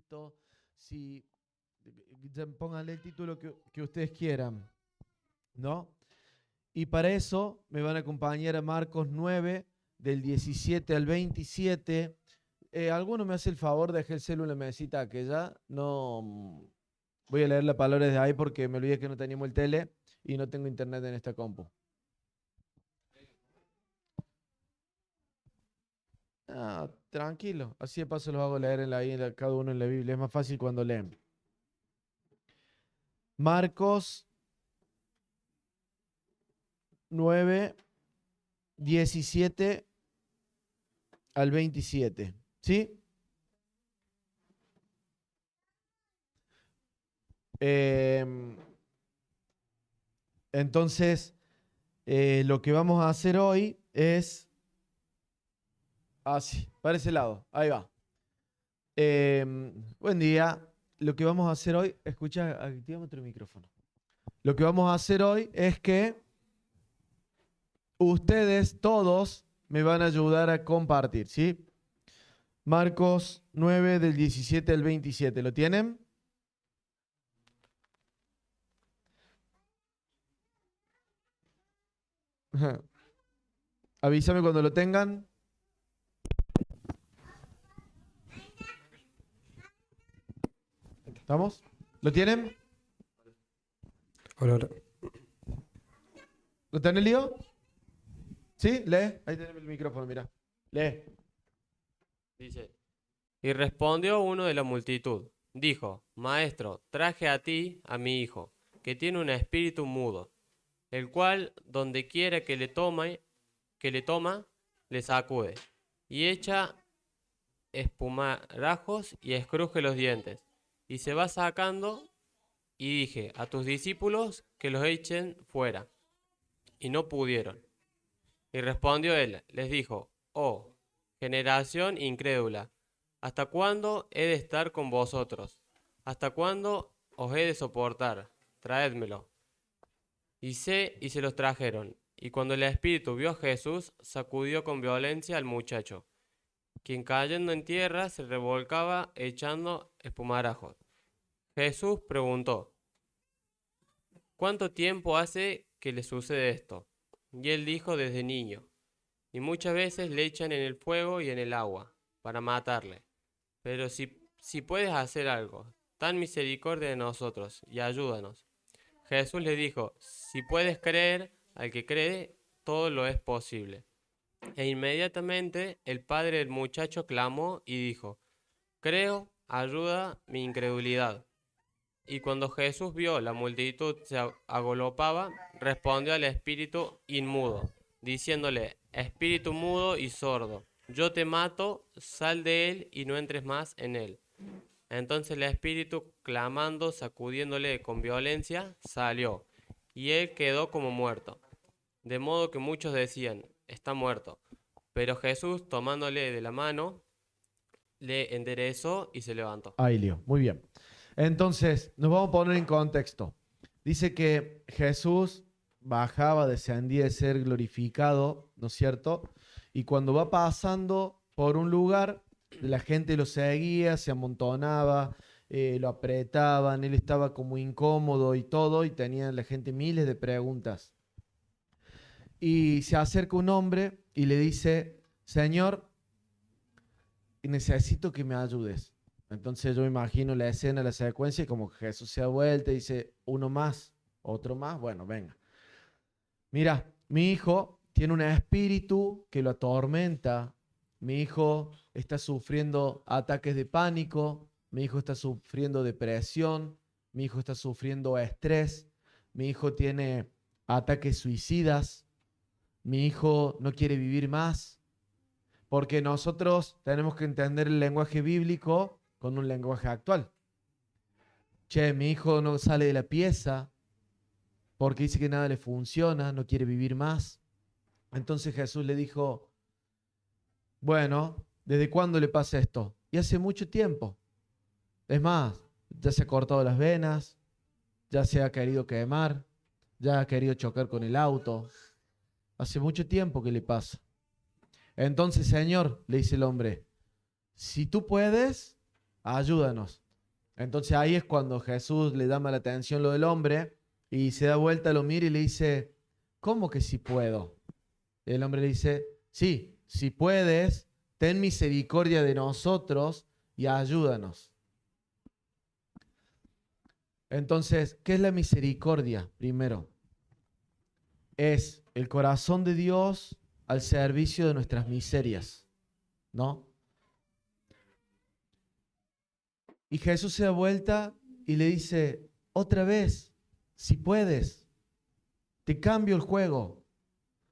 Cristo, si pónganle el título que ustedes quieran, ¿no? Y para eso me van a acompañar a Marcos 9, del 17 al 27. ¿Alguno me hace el favor de dejar el celular en la mesita aquella? No, voy a leer la palabra desde ahí porque me olvidé que no teníamos el tele y no tengo internet en esta compu. Tranquilo, así de paso los hago leer cada uno en la Biblia. Es más fácil cuando leen. Marcos 9, 17 al 27. ¿Sí? Entonces, lo que vamos a hacer hoy es... Así, para ese lado. Ahí va. Buen día. Lo que vamos a hacer hoy... Escucha, activame otro micrófono. Lo que vamos a hacer hoy es que ustedes todos me van a ayudar a compartir, ¿sí? Marcos 9, del 17 al 27. ¿Lo tienen? Avísame cuando lo tengan. ¿Estamos? ¿Lo tienen? Hola, hola. ¿Lo tenés, Lío? ¿Sí? Lee. Ahí tenés el micrófono, mira. Lee. Dice, y respondió uno de la multitud, dijo, Maestro, traje a ti a mi hijo, que tiene un espíritu mudo, el cual donde quiera que le toma, le sacude, y echa espumarajos y escruje los dientes, y se va sacando, y dije a tus discípulos que los echen fuera, y no pudieron. Y respondió él, les dijo, oh, generación incrédula, ¿hasta cuándo he de estar con vosotros? ¿Hasta cuándo os he de soportar? Traédmelo. Y se los trajeron. Y cuando el espíritu vio a Jesús, sacudió con violencia al muchacho, quien cayendo en tierra se revolcaba echando espumarajos. Jesús preguntó, ¿cuánto tiempo hace que le sucede esto? Y él dijo, desde niño. Y muchas veces le echan en el fuego y en el agua para matarle. Pero si puedes hacer algo, ten misericordia de nosotros y ayúdanos. Jesús le dijo, si puedes creer, al que cree, todo lo es posible. E inmediatamente el padre del muchacho clamó y dijo, creo, ayuda mi incredulidad. Y cuando Jesús vio la multitud se agolopaba, respondió al espíritu inmudo, diciéndole, espíritu mudo y sordo, yo te mato, sal de él y no entres más en él. Entonces el espíritu, clamando, sacudiéndole con violencia, salió, y él quedó como muerto. De modo que muchos decían, está muerto. Pero Jesús, tomándole de la mano, le enderezó y se levantó. Ahí, Lío. Muy bien. Entonces, nos vamos a poner en contexto. Dice que Jesús bajaba, descendía de ser glorificado, ¿no es cierto? Y cuando va pasando por un lugar, la gente lo seguía, se amontonaba, lo apretaban, él estaba como incómodo y todo, y tenía la gente miles de preguntas. Y se acerca un hombre y le dice, Señor, necesito que me ayudes. Entonces yo me imagino la escena, la secuencia, y como que Jesús se da vuelta y dice, uno más, otro más, bueno, venga. Mira, mi hijo tiene un espíritu que lo atormenta. Mi hijo está sufriendo ataques de pánico. Mi hijo está sufriendo depresión. Mi hijo está sufriendo estrés. Mi hijo tiene ataques suicidas. Mi hijo no quiere vivir más. Porque nosotros tenemos que entender el lenguaje bíblico con un lenguaje actual. Che, mi hijo no sale de la pieza porque dice que nada le funciona, no quiere vivir más. Entonces Jesús le dijo, bueno, ¿desde cuándo le pasa esto? Y hace mucho tiempo. Es más, ya se ha cortado las venas, ya se ha querido quemar, ya ha querido chocar con el auto. Hace mucho tiempo que le pasa. Entonces, Señor, le dice el hombre, si tú puedes, ayúdanos. Entonces ahí es cuando Jesús le llama la atención lo del hombre y se da vuelta, lo mira y le dice, ¿cómo que si puedo? Y el hombre le dice, sí, si puedes, ten misericordia de nosotros y ayúdanos. Entonces, ¿qué es la misericordia? Primero, es el corazón de Dios al servicio de nuestras miserias, ¿no? Y Jesús se da vuelta y le dice, otra vez, si puedes, te cambio el juego.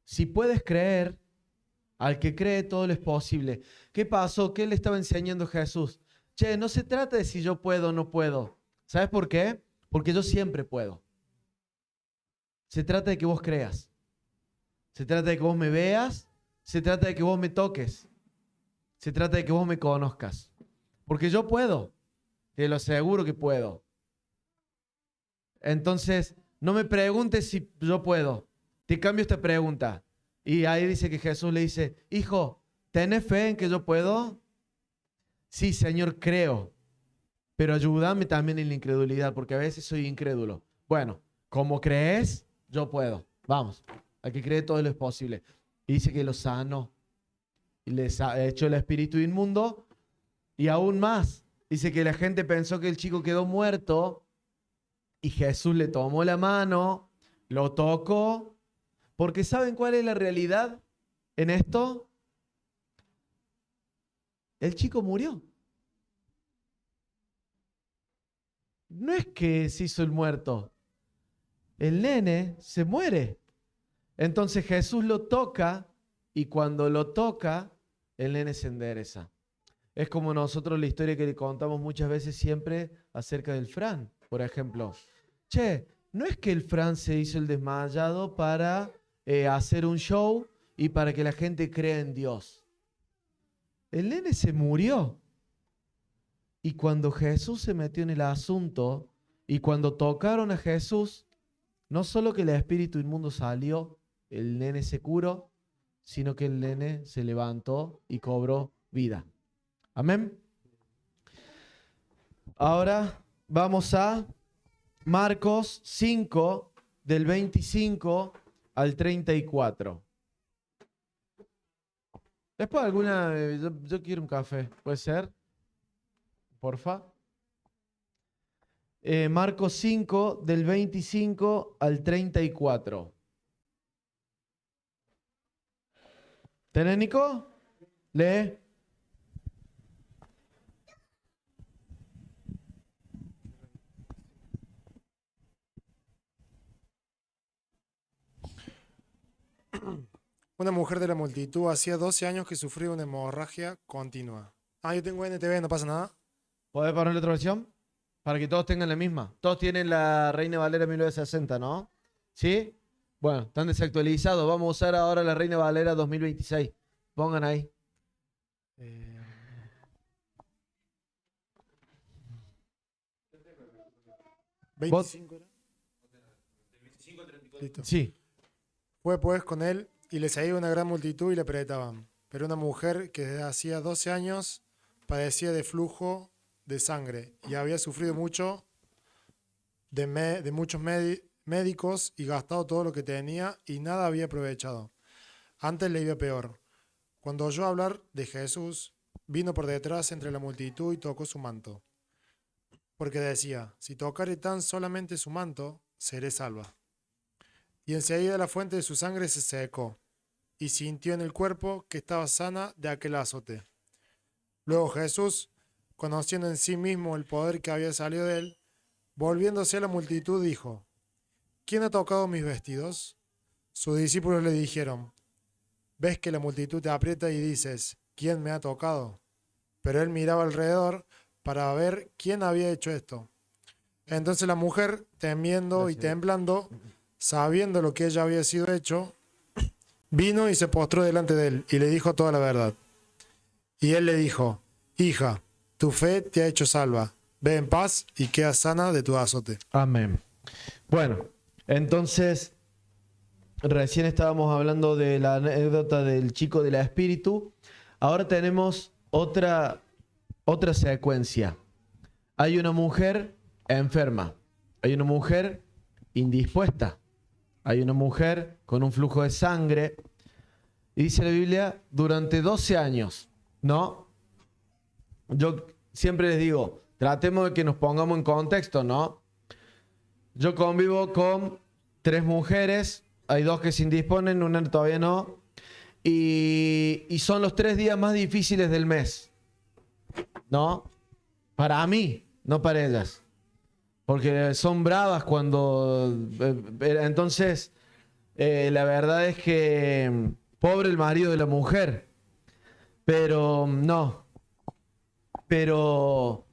Si puedes creer, al que cree todo le es posible. ¿Qué pasó? ¿Qué le estaba enseñando Jesús? Che, no se trata de si yo puedo o no puedo. ¿Sabes por qué? Porque yo siempre puedo. Se trata de que vos creas. Se trata de que vos me veas. Se trata de que vos me toques. Se trata de que vos me conozcas. Porque yo puedo. Te lo aseguro que puedo. Entonces, no me preguntes si yo puedo. Te cambio esta pregunta. Y ahí dice que Jesús le dice, hijo, ¿tenés fe en que yo puedo? Sí, Señor, creo. Pero ayúdame también en la incredulidad, porque a veces soy incrédulo. Bueno, como crees, yo puedo. Vamos, al que cree todo lo es posible. Y dice que lo sanó. Y les ha hecho el espíritu inmundo. Y aún más, dice que la gente pensó que el chico quedó muerto. Y Jesús le tomó la mano, lo tocó. Porque ¿saben cuál es la realidad en esto? El chico murió. No es que se hizo el muerto. El nene se muere. Entonces Jesús lo toca y cuando lo toca, el nene se endereza. Es como nosotros la historia que le contamos muchas veces siempre acerca del Fran, por ejemplo. Che, no es que el Fran se hizo el desmayado para hacer un show y para que la gente crea en Dios. El nene se murió. Y cuando Jesús se metió en el asunto y cuando tocaron a Jesús, no solo que el espíritu inmundo salió, el nene se curó, sino que el nene se levantó y cobró vida. Amén. Ahora vamos a Marcos 5, del 25 al 34. Después alguna, yo quiero un café, ¿puede ser? Porfa. Marcos 5, del 25 al 34. ¿Tenés, Nico? Lee. Una mujer de la multitud hacía 12 años que sufría una hemorragia continua. Yo tengo NTV, no pasa nada. ¿Podés poner la otra versión? Para que todos tengan la misma. Todos tienen la Reina Valera 1960, ¿no? ¿Sí? Bueno, están desactualizados. Vamos a usar ahora la Reina Valera 2026. Pongan ahí. 25 era. Listo. Sí. Fue pues con él y le seguía una gran multitud y le apretaban. Pero una mujer que desde hacía 12 años padecía de flujo de sangre y había sufrido mucho de muchos médicos y gastado todo lo que tenía y nada había aprovechado. Antes le iba peor. Cuando oyó hablar de Jesús, vino por detrás entre la multitud y tocó su manto. Porque decía, si tocare tan solamente su manto, seré salva. Y enseguida la fuente de su sangre se secó, y sintió en el cuerpo que estaba sana de aquel azote. Luego Jesús, conociendo en sí mismo el poder que había salido de él, volviéndose a la multitud, dijo, ¿quién ha tocado mis vestidos? Sus discípulos le dijeron, ¿ves que la multitud te aprieta y dices, ¿quién me ha tocado? Pero él miraba alrededor para ver quién había hecho esto. Entonces la mujer, temiendo y temblando, sabiendo lo que ella había sido hecho, vino y se postró delante de él y le dijo toda la verdad. Y él le dijo, hija, tu fe te ha hecho salva. Ve en paz y queda sana de tu azote. Amén. Bueno, entonces, recién estábamos hablando de la anécdota del chico del espíritu. Ahora tenemos otra secuencia. hay una mujer enferma, hay una mujer indispuesta, hay una mujer con un flujo de sangre. Y dice la Biblia, durante 12 años, ¿no? Yo siempre les digo, tratemos de que nos pongamos en contexto, ¿no? Yo convivo con 3 mujeres, hay 2 que se indisponen, una todavía no. Y son los 3 días más difíciles del mes, ¿no? Para mí, no para ellas. Porque son bravas cuando... entonces, la verdad es que pobre el marido de la mujer. Pero no. Pero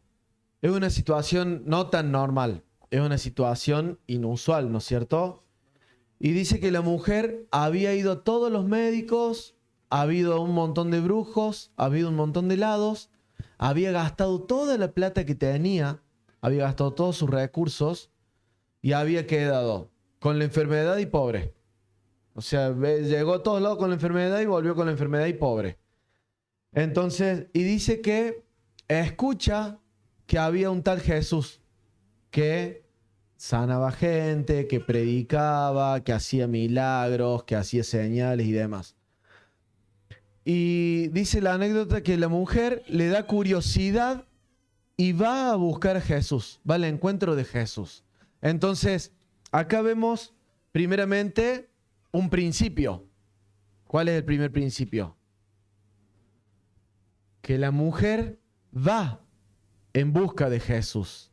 es una situación no tan normal. Es una situación inusual, ¿no es cierto? Y dice que la mujer había ido a todos los médicos, ha habido un montón de brujos, ha habido un montón de helados, había gastado toda la plata que tenía, había gastado todos sus recursos y había quedado con la enfermedad y pobre. O sea, llegó a todos lados con la enfermedad y volvió con la enfermedad y pobre. Entonces, y dice que escucha que había un tal Jesús que sanaba gente, que predicaba, que hacía milagros, que hacía señales y demás. Y dice la anécdota que la mujer le da curiosidad y va a buscar a Jesús, va al encuentro de Jesús. Entonces, acá vemos primeramente un principio. ¿Cuál es el primer principio? Que la mujer va en busca de Jesús.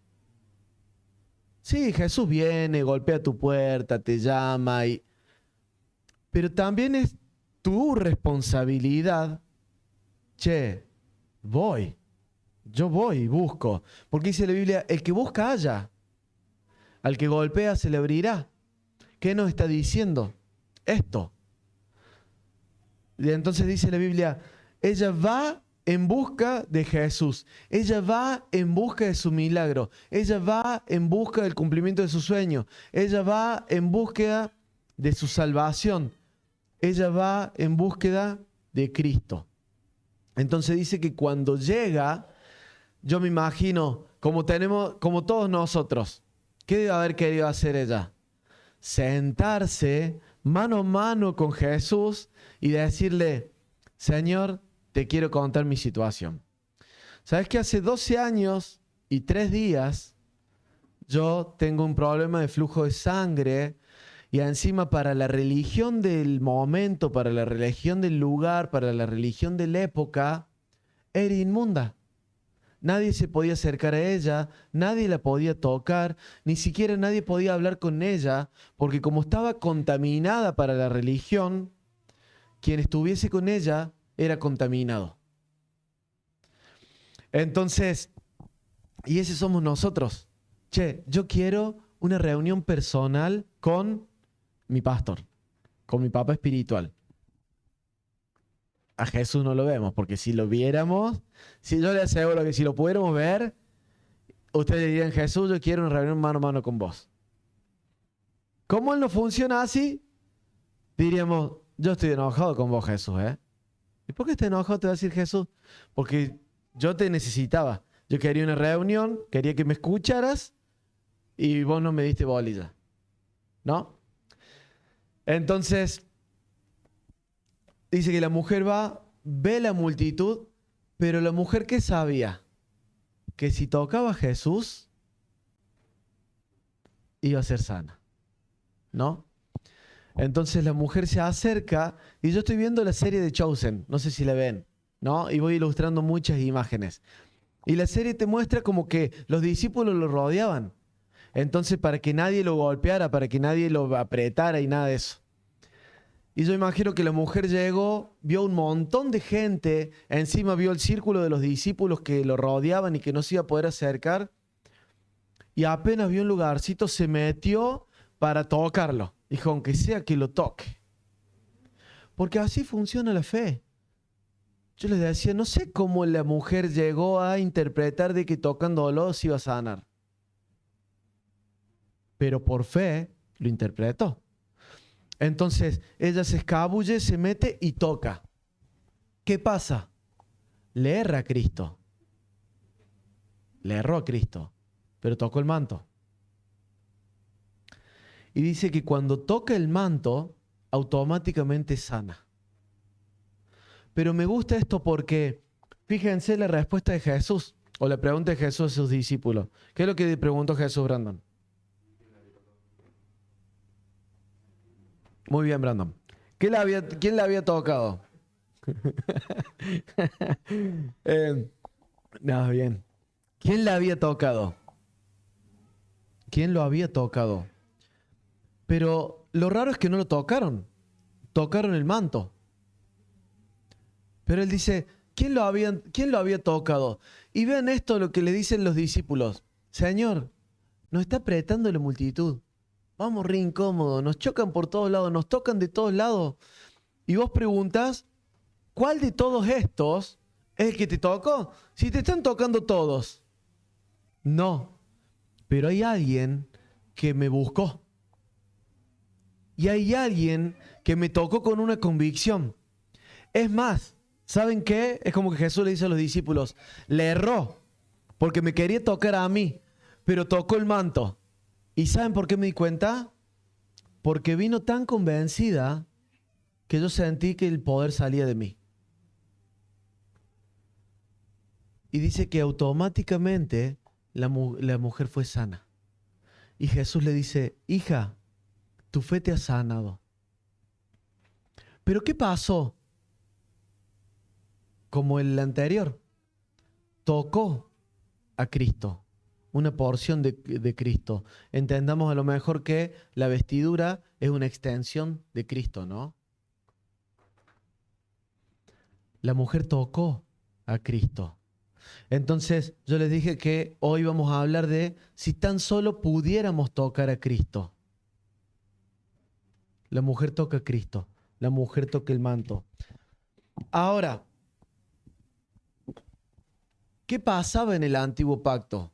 Sí, Jesús viene, golpea tu puerta, te llama, pero también es tu responsabilidad. Che, yo voy y busco. Porque dice la Biblia, el que busca halla, al que golpea se le abrirá. ¿Qué nos está diciendo? Esto. Y entonces dice la Biblia, ella va en busca de Jesús. Ella va en busca de su milagro. Ella va en busca del cumplimiento de su sueño. Ella va en búsqueda de su salvación. Ella va en búsqueda de Cristo. Entonces dice que cuando llega, yo me imagino, como todos nosotros, ¿qué debe haber querido hacer ella? Sentarse mano a mano con Jesús y decirle, Señor, te quiero contar mi situación. ¿Sabes que hace 12 años y 3 días yo tengo un problema de flujo de sangre y encima para la religión del momento, para la religión del lugar, para la religión de la época, era inmunda? Nadie se podía acercar a ella, nadie la podía tocar, ni siquiera nadie podía hablar con ella, porque como estaba contaminada para la religión, quien estuviese con ella era contaminado. Entonces, y ese somos nosotros. Che, yo quiero una reunión personal con mi pastor, con mi papá espiritual. A Jesús no lo vemos, porque si lo viéramos, si yo le aseguro que si lo pudiéramos ver, ustedes dirían, Jesús, yo quiero una reunión mano a mano con vos. ¿Cómo Él no funciona así? Diríamos, yo estoy enojado con vos, Jesús, ¿eh? ¿Y por qué estás enojado? Te va a decir Jesús. Porque yo te necesitaba. Yo quería una reunión, quería que me escucharas y vos no me diste bolilla. ¿No? Entonces, dice que la mujer va, ve la multitud, pero la mujer, ¿qué sabía? Que si tocaba a Jesús, iba a ser sana. ¿No? Entonces la mujer se acerca y yo estoy viendo la serie de Chosen, no sé si la ven, ¿no? Y voy ilustrando muchas imágenes. Y la serie te muestra como que los discípulos lo rodeaban. Entonces para que nadie lo golpeara, para que nadie lo apretara y nada de eso. Y yo imagino que la mujer llegó, vio un montón de gente, encima vio el círculo de los discípulos que lo rodeaban y que no se iba a poder acercar. Y apenas vio un lugarcito, se metió para tocarlo. Dijo, aunque sea que lo toque. Porque así funciona la fe. Yo les decía, no sé cómo la mujer llegó a interpretar de que tocándolo se iba a sanar. Pero por fe lo interpretó. Entonces ella se escabulle, se mete y toca. ¿Qué pasa? Le erra a Cristo. Le erró a Cristo, pero tocó el manto. Y dice que cuando toca el manto, automáticamente sana. Pero me gusta esto porque, fíjense la respuesta de Jesús, o la pregunta de Jesús a sus discípulos. ¿Qué es lo que preguntó Jesús, Brandon? Muy bien, Brandon. ¿Quién le había tocado? No, bien. ¿Quién le había tocado? ¿Quién lo había tocado? Pero lo raro es que no lo tocaron. Tocaron el manto. Pero él dice, ¿quién lo había tocado? Y vean esto, lo que le dicen los discípulos. Señor, nos está apretando la multitud. Vamos re incómodos, nos chocan por todos lados, nos tocan de todos lados. Y vos preguntas, ¿cuál de todos estos es el que te tocó? Si te están tocando todos. No, pero hay alguien que me buscó. Y hay alguien que me tocó con una convicción. Es más, ¿saben qué? Es como que Jesús le dice a los discípulos, le erró, porque me quería tocar a mí, pero tocó el manto. ¿Y saben por qué me di cuenta? Porque vino tan convencida que yo sentí que el poder salía de mí. Y dice que automáticamente la mujer fue sana. Y Jesús le dice, hija, tu fe te ha sanado. ¿Pero qué pasó? Como el anterior, tocó a Cristo, una porción de Cristo. Entendamos a lo mejor que la vestidura es una extensión de Cristo, ¿no? La mujer tocó a Cristo. Entonces yo les dije que hoy vamos a hablar de si tan solo pudiéramos tocar a Cristo. La mujer toca a Cristo, la mujer toca el manto. Ahora, ¿qué pasaba en el antiguo pacto?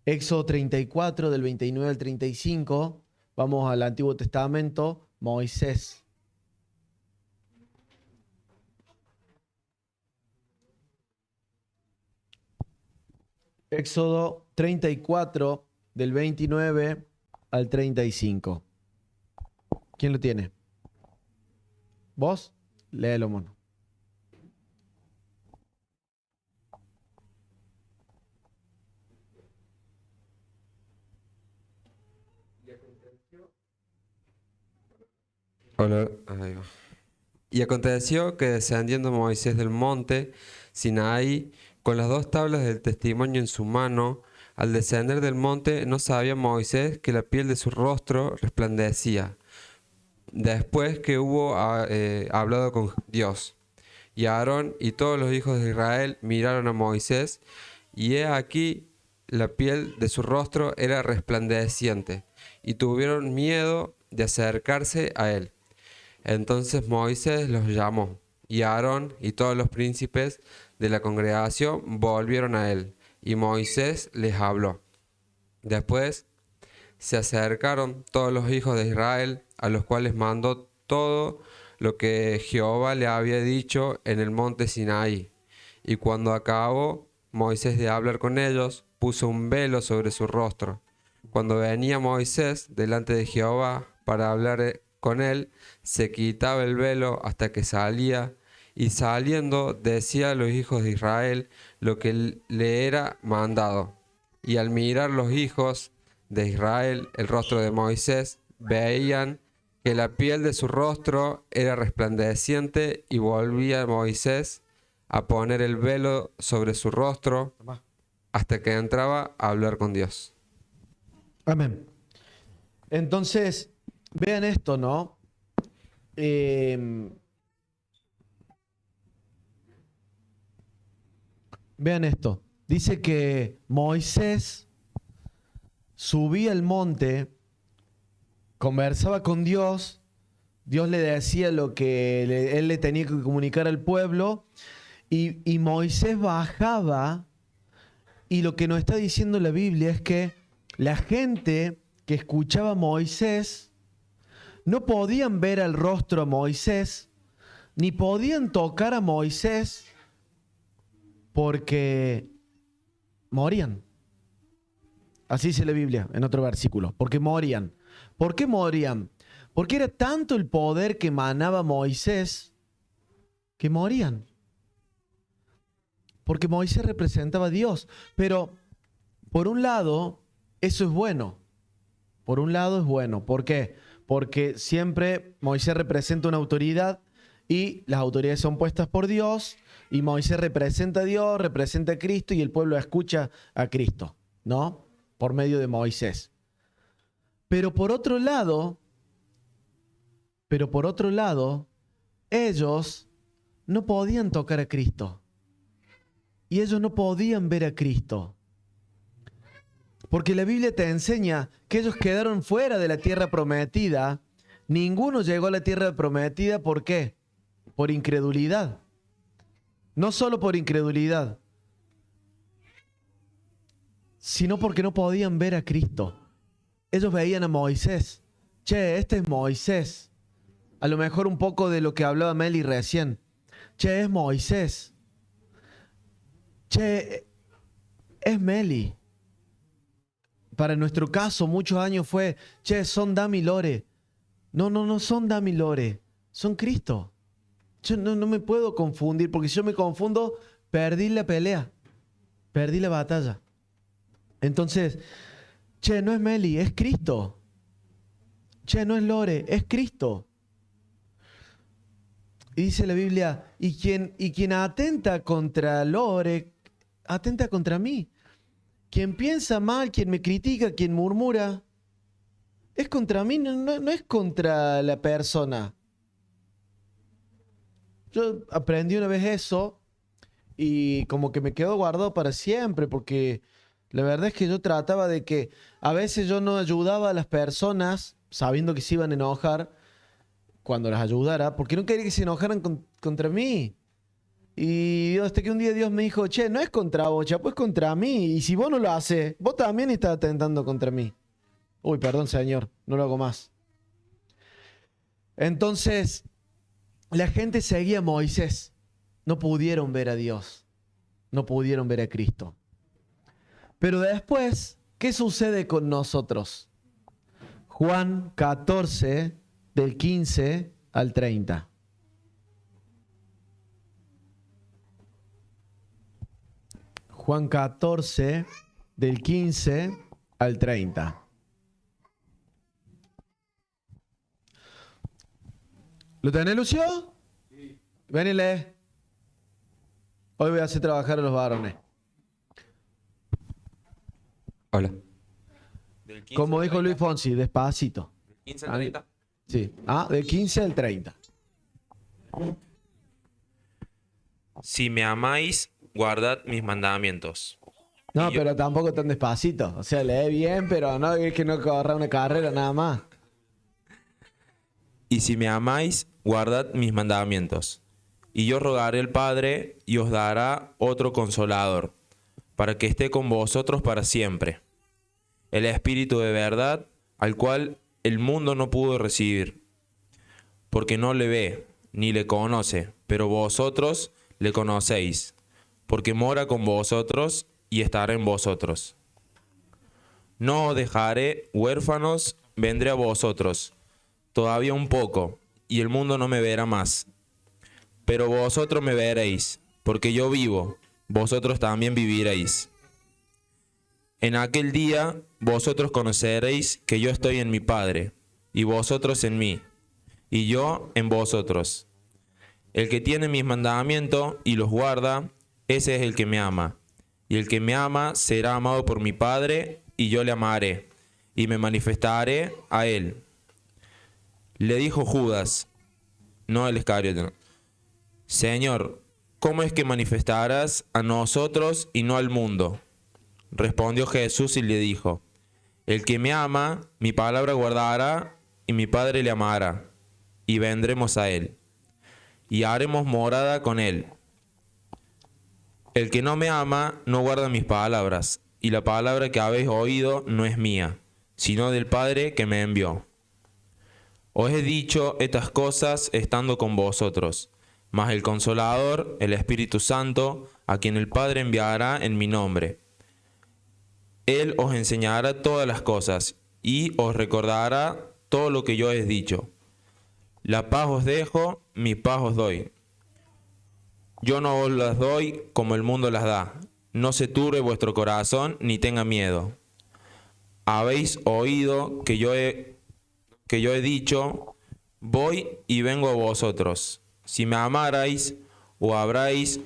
Éxodo 34, del 29 al 35, vamos al Antiguo Testamento, Moisés. Éxodo 34, del 29 al 35. ¿Quién lo tiene? ¿Vos? Léelo, mono. Hola, ahí va. Y aconteció que descendiendo Moisés del monte Sinaí con las dos tablas del testimonio en su mano, al descender del monte no sabía Moisés que la piel de su rostro resplandecía, después que hubo hablado con Dios. Y Aarón y todos los hijos de Israel miraron a Moisés, y he aquí la piel de su rostro era resplandeciente, y tuvieron miedo de acercarse a él. Entonces Moisés los llamó, y Aarón y todos los príncipes de la congregación volvieron a él, y Moisés les habló. Después se acercaron todos los hijos de Israel, a los cuales mandó todo lo que Jehová le había dicho en el monte Sinaí. Y cuando acabó Moisés de hablar con ellos, puso un velo sobre su rostro. Cuando venía Moisés delante de Jehová para hablar con él, se quitaba el velo hasta que salía, y saliendo decía a los hijos de Israel lo que le era mandado. Y al mirar los hijos de Israel el rostro de Moisés, veían que la piel de su rostro era resplandeciente, y volvía Moisés a poner el velo sobre su rostro hasta que entraba a hablar con Dios. Amén. Entonces, vean esto, ¿no? Vean esto. Dice que Moisés subía al monte, conversaba con Dios, Dios le decía lo que él le tenía que comunicar al pueblo, y Moisés bajaba, y lo que nos está diciendo la Biblia es que la gente que escuchaba a Moisés no podían ver al rostro a Moisés, ni podían tocar a Moisés, porque morían. Así dice la Biblia en otro versículo, porque morían. ¿Por qué morían? Porque era tanto el poder que emanaba Moisés que morían. Porque Moisés representaba a Dios. Pero, por un lado, eso es bueno. Por un lado es bueno. ¿Por qué? Porque siempre Moisés representa una autoridad y las autoridades son puestas por Dios y Moisés representa a Dios, representa a Cristo y el pueblo escucha a Cristo, ¿no? Por medio de Moisés. Pero por otro lado, ellos no podían tocar a Cristo. Y ellos no podían ver a Cristo. Porque la Biblia te enseña que ellos quedaron fuera de la tierra prometida. Ninguno llegó a la tierra prometida, ¿por qué? Por incredulidad. No solo por incredulidad, sino porque no podían ver a Cristo. Ellos veían a Moisés. Che, este es Moisés. A lo mejor un poco de lo que hablaba Meli recién. Che, es Moisés. Che, es Meli. Para nuestro caso, muchos años fue, che, son Dami Lore. No son Dami Lore. Son Cristo. Yo no me puedo confundir, porque si yo me confundo, perdí la pelea. Perdí la batalla. Entonces, che, no es Meli, es Cristo. Che, no es Lore, es Cristo. Y dice la Biblia, y quien atenta contra Lore, atenta contra mí. Quien piensa mal, quien me critica, quien murmura, es contra mí, no es contra la persona. Yo aprendí una vez eso y como que me quedó guardado para siempre, porque la verdad es que yo trataba de que a veces yo no ayudaba a las personas sabiendo que se iban a enojar cuando las ayudara, porque no quería que se enojaran contra mí. Y hasta que un día Dios me dijo, che, no es contra vos, chapo, es contra mí. Y si vos no lo haces, vos también estás atentando contra mí. Uy, perdón, Señor, no lo hago más. Entonces, la gente seguía a Moisés. No pudieron ver a Dios. No pudieron ver a Cristo. Pero después, ¿qué sucede con nosotros? Juan 14, del 15 al 30. Juan 14, del 15 al 30. ¿Lo tenés, Lucio? Sí. Ven y lee. Hoy voy a hacer trabajar a los varones. Hola. Como dijo Luis Fonsi, despacito. ¿Del 15 al 30? Sí. Del 15 al 30. Si me amáis, guardad mis mandamientos. No, pero tampoco tan despacito. O sea, lee bien, pero no es que no corra una carrera nada más. Y si me amáis, guardad mis mandamientos. Y yo rogaré al Padre y os dará otro consolador, para que esté con vosotros para siempre. El Espíritu de verdad, al cual el mundo no pudo recibir, porque no le ve ni le conoce, pero vosotros le conocéis, porque mora con vosotros y estará en vosotros. No os dejaré huérfanos, vendré a vosotros. Todavía un poco, y el mundo no me verá más. Pero vosotros me veréis, porque yo vivo, vosotros también viviréis. En aquel día vosotros conoceréis que yo estoy en mi Padre, y vosotros en mí, y yo en vosotros. El que tiene mis mandamientos y los guarda, ese es el que me ama. Y el que me ama será amado por mi Padre, y yo le amaré, y me manifestaré a él. Le dijo Judas, no el Iscariote: Señor, ¿cómo es que manifestarás a nosotros y no al mundo? Respondió Jesús y le dijo: El que me ama, mi palabra guardará, y mi Padre le amará, y vendremos a él, y haremos morada con él. El que no me ama, no guarda mis palabras, y la palabra que habéis oído no es mía, sino del Padre que me envió. Os he dicho estas cosas estando con vosotros, mas el Consolador, el Espíritu Santo, a quien el Padre enviará en mi nombre, Él os enseñará todas las cosas y os recordará todo lo que yo he dicho. La paz os dejo, mi paz os doy. Yo no os las doy como el mundo las da. No se turbe vuestro corazón ni tenga miedo. Habéis oído que yo he dicho, voy y vengo a vosotros. Si me amarais, os habráis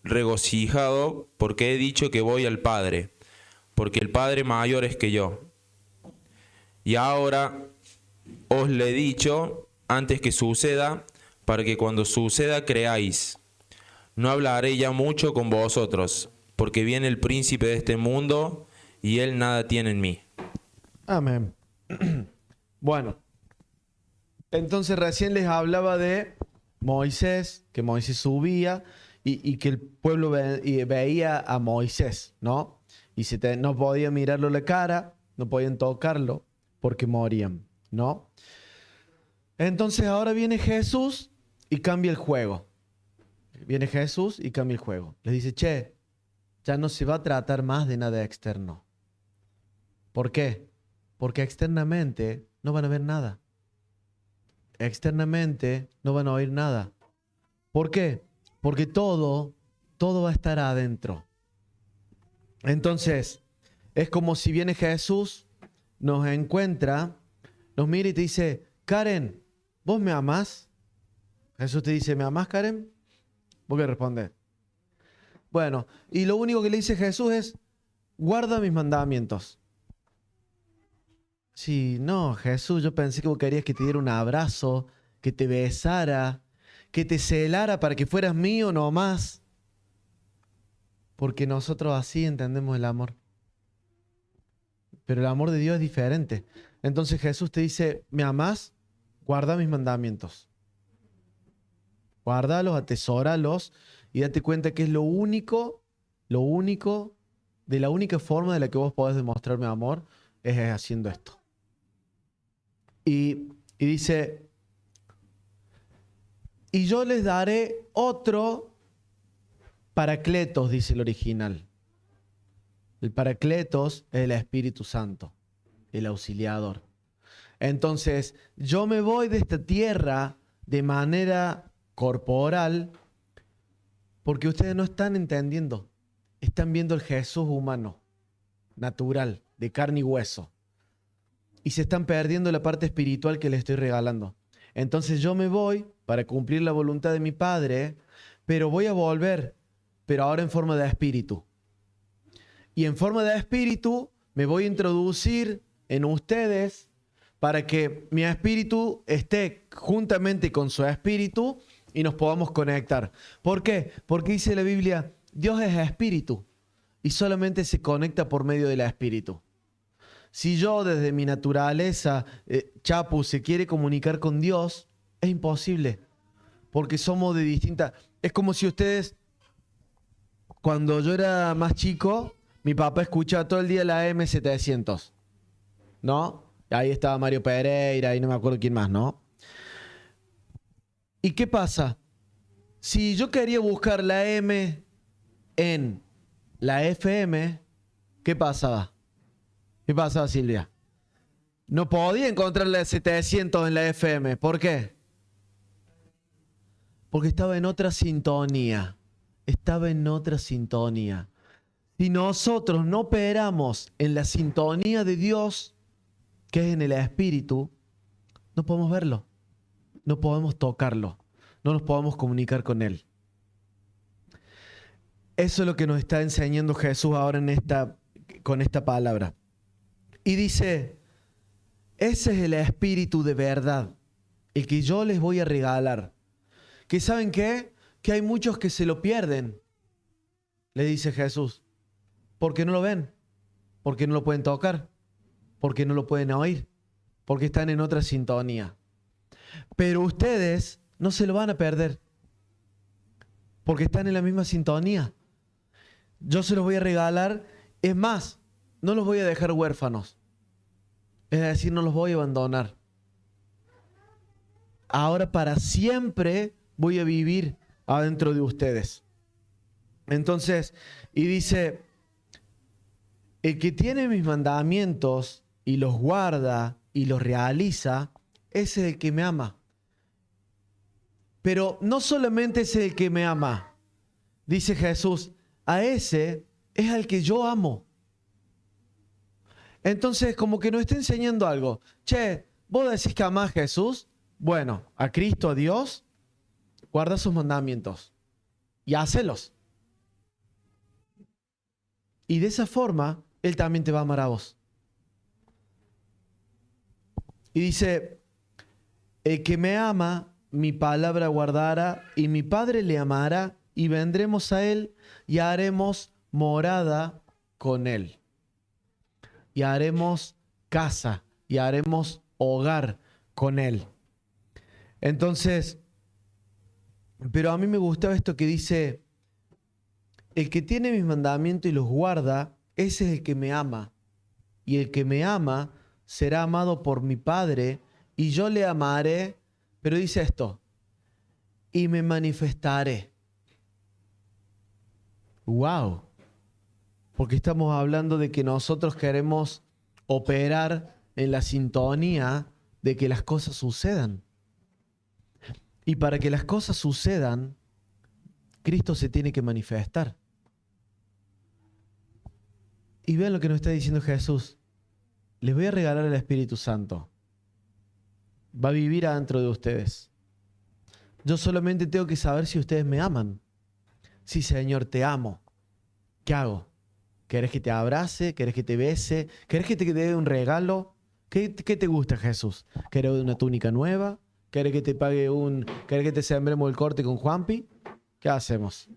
regocijado porque he dicho que voy al Padre, porque el Padre mayor es que yo. Y ahora os le he dicho antes que suceda, para que cuando suceda creáis. No hablaré ya mucho con vosotros, porque viene el príncipe de este mundo y él nada tiene en mí. Amén. Bueno, entonces recién les hablaba de Moisés, que Moisés subía y que el pueblo veía a Moisés, ¿no? Y no podían mirarlo la cara, no podían tocarlo porque morían, ¿no? Entonces ahora viene Jesús y cambia el juego. Viene Jesús y cambia el juego. Les dice, che, ya no se va a tratar más de nada externo. ¿Por qué? Porque externamente no van a ver nada. Externamente no van a oír nada. ¿Por qué? Porque todo va a estar adentro. Entonces, es como si viene Jesús, nos encuentra, nos mira y te dice, Karen, ¿vos me amás? Jesús te dice, ¿me amás, Karen? ¿Vos qué respondés? Bueno, y lo único que le dice Jesús es, guarda mis mandamientos. Sí, no, Jesús, yo pensé que vos querías que te diera un abrazo, que te besara, que te celara para que fueras mío nomás. Porque nosotros así entendemos el amor. Pero el amor de Dios es diferente. Entonces Jesús te dice, ¿me amás? Guarda mis mandamientos. Guárdalos, atesóralos y date cuenta que es lo único, de la única forma de la que vos podés demostrarme amor es haciendo esto. Y dice, y yo les daré otro Paracletos, dice el original. El Paracletos es el Espíritu Santo, el auxiliador. Entonces, yo me voy de esta tierra de manera corporal porque ustedes no están entendiendo. Están viendo el Jesús humano, natural, de carne y hueso. Y se están perdiendo la parte espiritual que les estoy regalando. Entonces yo me voy para cumplir la voluntad de mi Padre, pero voy a volver, pero ahora en forma de espíritu. Y en forma de espíritu me voy a introducir en ustedes para que mi espíritu esté juntamente con su espíritu y nos podamos conectar. ¿Por qué? Porque dice la Biblia, Dios es espíritu y solamente se conecta por medio del espíritu. Si yo desde mi naturaleza, Chapu, se quiere comunicar con Dios, es imposible. Porque somos de distintas... Es como si ustedes, cuando yo era más chico, mi papá escuchaba todo el día la AM700, ¿no? Ahí estaba Mario Pereira y no me acuerdo quién más, ¿no? ¿Y qué pasa? Si yo quería buscar la M en la FM, ¿qué pasaba? ¿Qué pasaba, Silvia? No podía encontrar la 700 en la FM. ¿Por qué? Porque estaba en otra sintonía. Estaba en otra sintonía. Si nosotros no operamos en la sintonía de Dios, que es en el Espíritu, no podemos verlo. No podemos tocarlo. No nos podemos comunicar con Él. Eso es lo que nos está enseñando Jesús ahora con esta palabra. Y dice, ese es el espíritu de verdad, el que yo les voy a regalar. ¿Que saben qué? Que hay muchos que se lo pierden, le dice Jesús. Porque no lo ven, porque no lo pueden tocar, porque no lo pueden oír, porque están en otra sintonía. Pero ustedes no se lo van a perder, porque están en la misma sintonía. Yo se los voy a regalar, es más, no los voy a dejar huérfanos. Es decir, no los voy a abandonar. Ahora para siempre voy a vivir adentro de ustedes. Entonces, y dice, el que tiene mis mandamientos y los guarda y los realiza, ese es el que me ama. Pero no solamente es el que me ama, dice Jesús, a ese es al que yo amo. Entonces, como que nos está enseñando algo. Che, ¿vos decís que amás a Jesús? Bueno, a Cristo, a Dios, guarda sus mandamientos y hácelos. Y de esa forma, Él también te va a amar a vos. Y dice, el que me ama, mi palabra guardará, y mi Padre le amará, y vendremos a Él y haremos morada con Él. Y haremos casa, y haremos hogar con Él. Entonces, pero a mí me gustaba esto que dice, el que tiene mis mandamientos y los guarda, ese es el que me ama. Y el que me ama será amado por mi Padre, y yo le amaré, pero dice esto, y me manifestaré. ¡Wow! Porque estamos hablando de que nosotros queremos operar en la sintonía de que las cosas sucedan. Y para que las cosas sucedan, Cristo se tiene que manifestar. Y vean lo que nos está diciendo Jesús. Les voy a regalar el Espíritu Santo. Va a vivir adentro de ustedes. Yo solamente tengo que saber si ustedes me aman. Sí, Señor, te amo. ¿Qué hago? ¿Querés que te abrace? ¿Querés que te bese? ¿Querés que te dé un regalo? ¿Qué te gusta, Jesús? ¿Querés una túnica nueva? ¿Querés que te pague ¿Querés que te sembremos el corte con Juanpi? ¿Qué hacemos?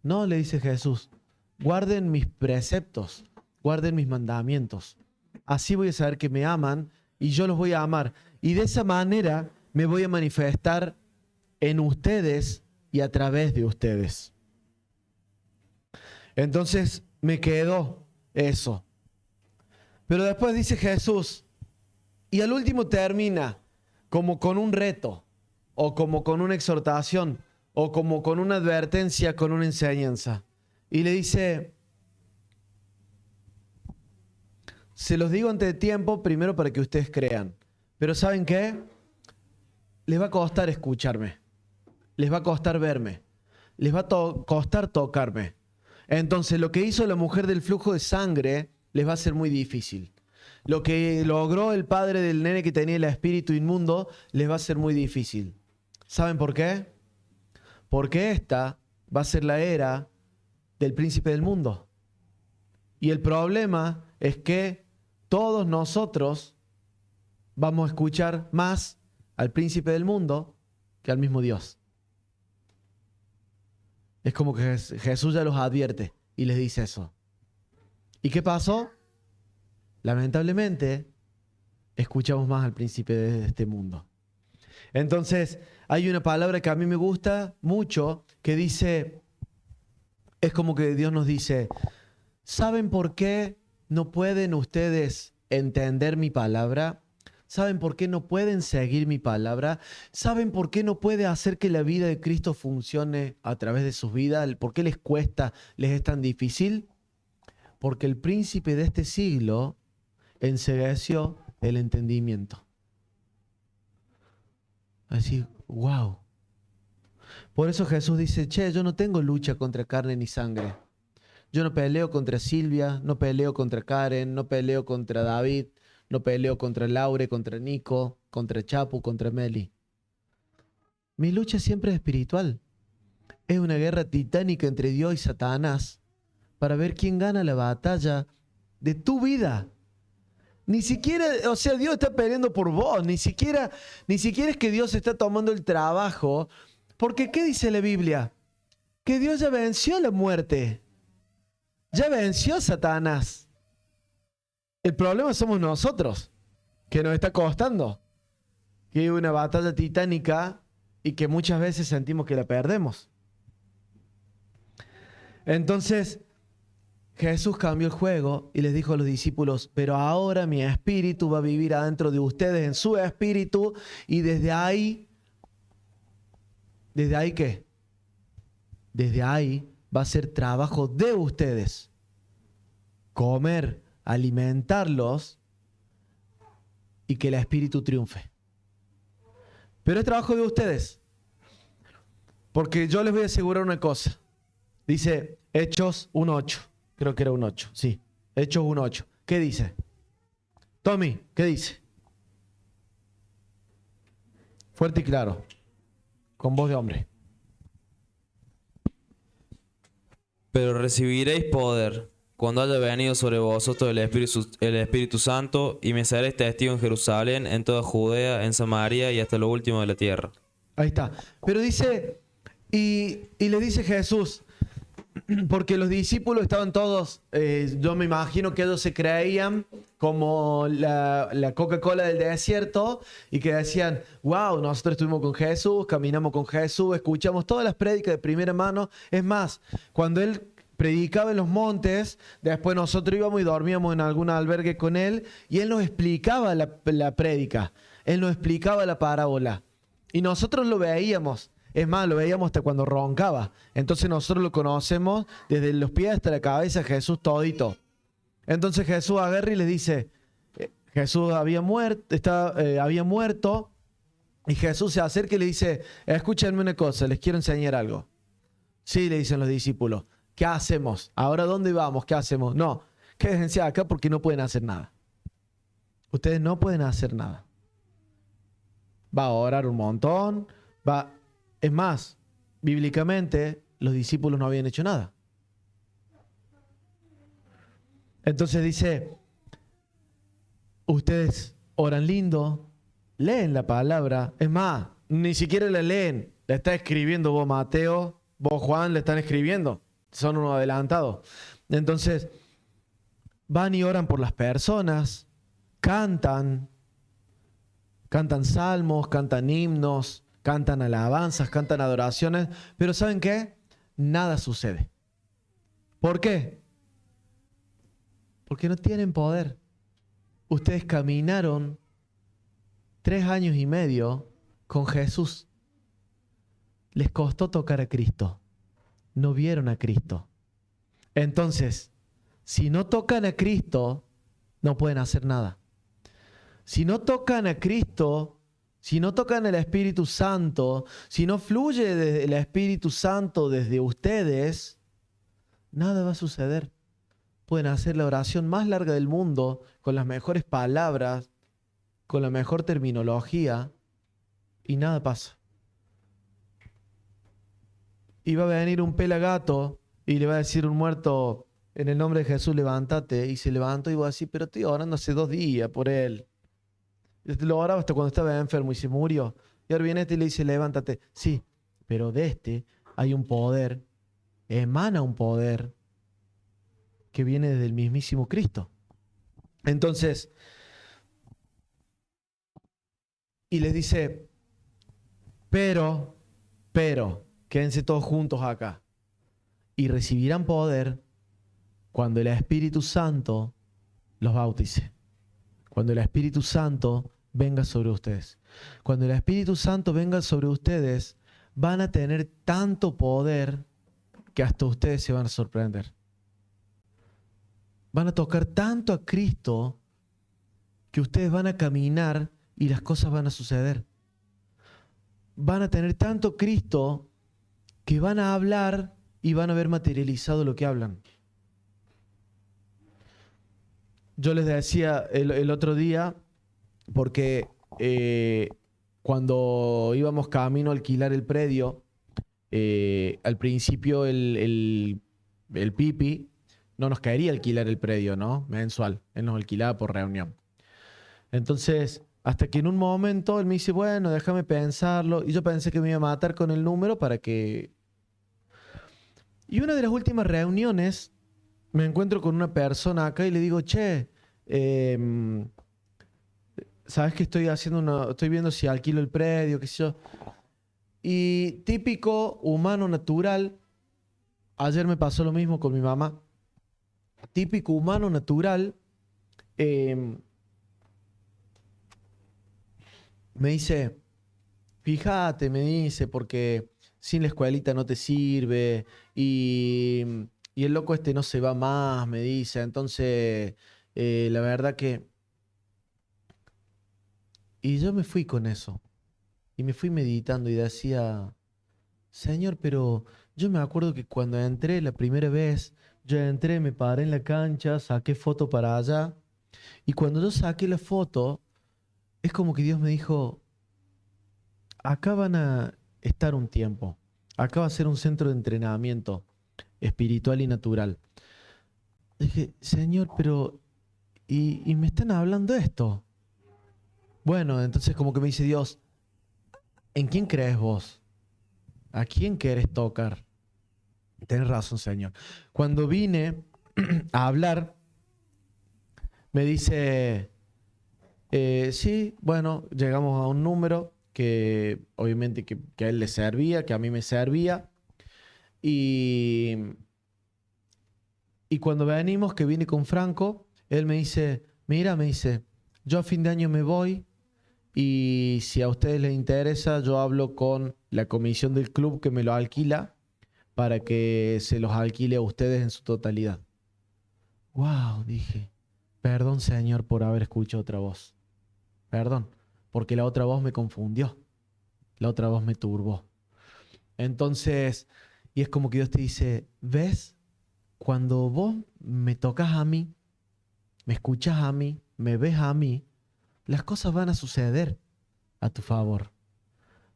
No, le dice Jesús. Guarden mis preceptos. Guarden mis mandamientos. Así voy a saber que me aman y yo los voy a amar. Y de esa manera me voy a manifestar en ustedes y a través de ustedes. Entonces me quedó eso. Pero después dice Jesús, y al último termina como con un reto, o como con una exhortación, o como con una advertencia, con una enseñanza. Y le dice, se los digo antes de tiempo, primero para que ustedes crean. Pero ¿saben qué? Les va a costar escucharme. Les va a costar verme. Les va a costar tocarme. Entonces, lo que hizo la mujer del flujo de sangre les va a ser muy difícil. Lo que logró el padre del nene que tenía el espíritu inmundo les va a ser muy difícil. ¿Saben por qué? Porque esta va a ser la era del príncipe del mundo. Y el problema es que todos nosotros vamos a escuchar más al príncipe del mundo que al mismo Dios. Es como que Jesús ya los advierte y les dice eso. ¿Y qué pasó? Lamentablemente, escuchamos más al príncipe de este mundo. Entonces, hay una palabra que a mí me gusta mucho que dice, es como que Dios nos dice, ¿saben por qué no pueden ustedes entender mi palabra? ¿Saben por qué no pueden seguir mi palabra? ¿Saben por qué no puede hacer que la vida de Cristo funcione a través de sus vidas? ¿Por qué les cuesta, les es tan difícil? Porque el príncipe de este siglo encegueció el entendimiento. Así, wow. Por eso Jesús dice, che, yo no tengo lucha contra carne ni sangre. Yo no peleo contra Silvia, no peleo contra Karen, no peleo contra David, no peleo contra Laure, contra Nico, contra Chapu, contra Meli. Mi lucha siempre es espiritual. Es una guerra titánica entre Dios y Satanás para ver quién gana la batalla de tu vida. Ni siquiera, o sea, Dios está peleando por vos. Ni siquiera es que Dios está tomando el trabajo. Porque, ¿qué dice la Biblia? Que Dios ya venció la muerte. Ya venció a Satanás. El problema somos nosotros, que nos está costando. Que hay una batalla titánica y que muchas veces sentimos que la perdemos. Entonces, Jesús cambió el juego y les dijo a los discípulos, pero ahora mi espíritu va a vivir adentro de ustedes en su espíritu y desde ahí, ¿qué? Desde ahí va a ser trabajo de ustedes. Comer, alimentarlos y que el Espíritu triunfe. Pero es trabajo de ustedes. Porque yo les voy a asegurar una cosa. Dice Hechos 1:8. Creo que era 1:8. Sí. Hechos 1:8. ¿Qué dice? Tommy, ¿qué dice? Fuerte y claro. Con voz de hombre. Pero recibiréis poder cuando haya venido sobre vosotros el Espíritu Santo, y me seréis testigo en Jerusalén, en toda Judea, en Samaria y hasta lo último de la tierra. Ahí está. Pero dice, y le dice Jesús, porque los discípulos estaban todos, yo me imagino que ellos se creían como la Coca-Cola del desierto y que decían, wow, nosotros estuvimos con Jesús, caminamos con Jesús, escuchamos todas las prédicas de primera mano. Es más, cuando él predicaba en los montes, después nosotros íbamos y dormíamos en algún albergue con él y él nos explicaba la prédica, él nos explicaba la parábola y nosotros lo veíamos. Es más, lo veíamos hasta cuando roncaba. Entonces nosotros lo conocemos desde los pies hasta la cabeza, Jesús todito. Entonces Jesús agarra y les dice, Jesús había muerto, y Jesús se acerca y le dice, escúchenme una cosa, les quiero enseñar algo. Sí, le dicen los discípulos, ¿qué hacemos? ¿Ahora dónde vamos? ¿Qué hacemos? No, quédense acá porque no pueden hacer nada. Ustedes no pueden hacer nada. Va a orar un montón, es más, bíblicamente los discípulos no habían hecho nada. Entonces dice, ustedes oran lindo, leen la palabra. Es más, ni siquiera la leen. La está escribiendo vos, Mateo, vos, Juan, la están escribiendo. Son unos adelantados. Entonces, van y oran por las personas, cantan salmos, cantan himnos, cantan alabanzas, cantan adoraciones, pero ¿saben qué? Nada sucede. ¿Por qué? Porque no tienen poder. Ustedes caminaron 3 años y medio con Jesús. Les costó tocar a Cristo. No vieron a Cristo. Entonces, si no tocan a Cristo, no pueden hacer nada. Si no tocan a Cristo, si no tocan el Espíritu Santo, si no fluye el Espíritu Santo desde ustedes, nada va a suceder. Pueden hacer la oración más larga del mundo, con las mejores palabras, con la mejor terminología, y nada pasa. Y va a venir un pelagato y le va a decir un muerto, en el nombre de Jesús, levántate. Y se levantó y va a decir, pero estoy orando hace 2 días por él. Lo oraba hasta cuando estaba enfermo y se murió. Y ahora viene este y le dice, levántate. Sí, pero de este hay un poder, emana un poder que viene desde el mismísimo Cristo. Entonces, y les dice, pero, quédense todos juntos acá. Y recibirán poder cuando el Espíritu Santo los bautice. Cuando el Espíritu Santo venga sobre ustedes. Cuando el Espíritu Santo venga sobre ustedes, van a tener tanto poder que hasta ustedes se van a sorprender. Van a tocar tanto a Cristo que ustedes van a caminar y las cosas van a suceder. Van a tener tanto Cristo que van a hablar y van a ver materializado lo que hablan. Yo les decía el otro día, porque cuando íbamos camino a alquilar el predio, al principio el Pipi no nos quería alquilar el predio, ¿no? Mensual. Él nos alquilaba por reunión. Entonces, hasta que en un momento él me dice, bueno, déjame pensarlo. Y yo pensé que me iba a matar con el número para que... Y una de las últimas reuniones, me encuentro con una persona acá y le digo, che, ¿sabes que estoy viendo si alquilo el predio, qué sé yo? Y típico humano natural, ayer me pasó lo mismo con mi mamá, típico humano natural, me dice, fíjate, me dice, porque sin la escuelita no te sirve y el loco este no se va más, me dice, entonces La verdad que... Y yo me fui con eso. Y me fui meditando y decía, Señor, pero yo me acuerdo que cuando entré la primera vez, yo entré, me paré en la cancha, saqué foto para allá. Y cuando yo saqué la foto, es como que Dios me dijo, acá van a estar un tiempo. Acá va a ser un centro de entrenamiento espiritual y natural. Dije, Señor, pero... Y me están hablando esto. Bueno, entonces como que me dice Dios, ¿en quién crees vos? ¿A quién querés tocar? Tenés razón, Señor. Cuando vine a hablar, me dice, sí, bueno, llegamos a un número que obviamente que a él le servía, que a mí me servía. Y cuando venimos, que vine con Franco, él me dice, mira, me dice, yo a fin de año me voy y si a ustedes les interesa, yo hablo con la comisión del club que me lo alquila para que se los alquile a ustedes en su totalidad. Wow, dije, perdón, Señor, por haber escuchado otra voz. Perdón, porque la otra voz me confundió. La otra voz me turbó. Entonces, y es como que Dios te dice, ¿ves? Cuando vos me tocas a mí, me escuchas a mí, me ves a mí, las cosas van a suceder a tu favor.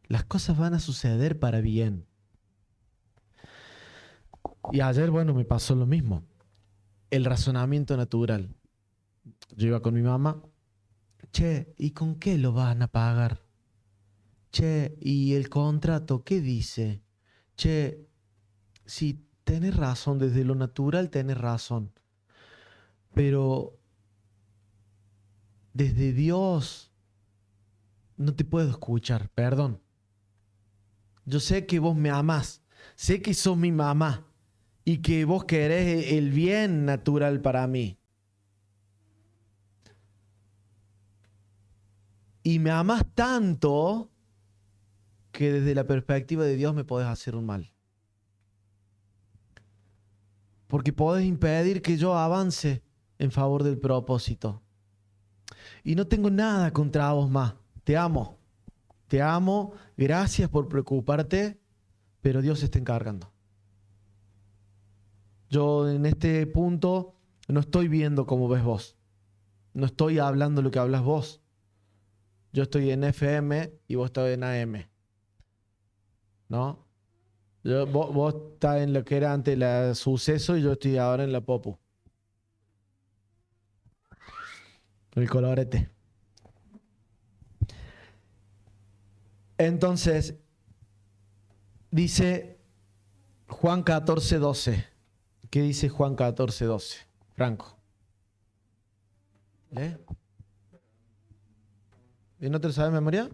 Las cosas van a suceder para bien. Y ayer, bueno, me pasó lo mismo. El razonamiento natural. Yo iba con mi mamá. Che, ¿y con qué lo van a pagar? Che, ¿y el contrato qué dice? Che, sí, tenés razón, desde lo natural tenés razón. Pero desde Dios no te puedo escuchar, perdón. Yo sé que vos me amás, sé que sos mi mamá y que vos querés el bien natural para mí. Y me amás tanto que desde la perspectiva de Dios me podés hacer un mal. Porque podés impedir que yo avance en favor del propósito. Y no tengo nada contra vos más. Te amo. Te amo. Gracias por preocuparte. Pero Dios se está encargando. Yo en este punto no estoy viendo como ves vos. No estoy hablando lo que hablas vos. Yo estoy en FM y vos estás en AM. ¿No? Vos estás en lo que era antes la Suceso y yo estoy ahora en la Popu. El colorete. Entonces, dice Juan 14:12. ¿Qué dice Juan 14:12? Franco. ¿Eh? ¿Y no te lo sabes de memoria?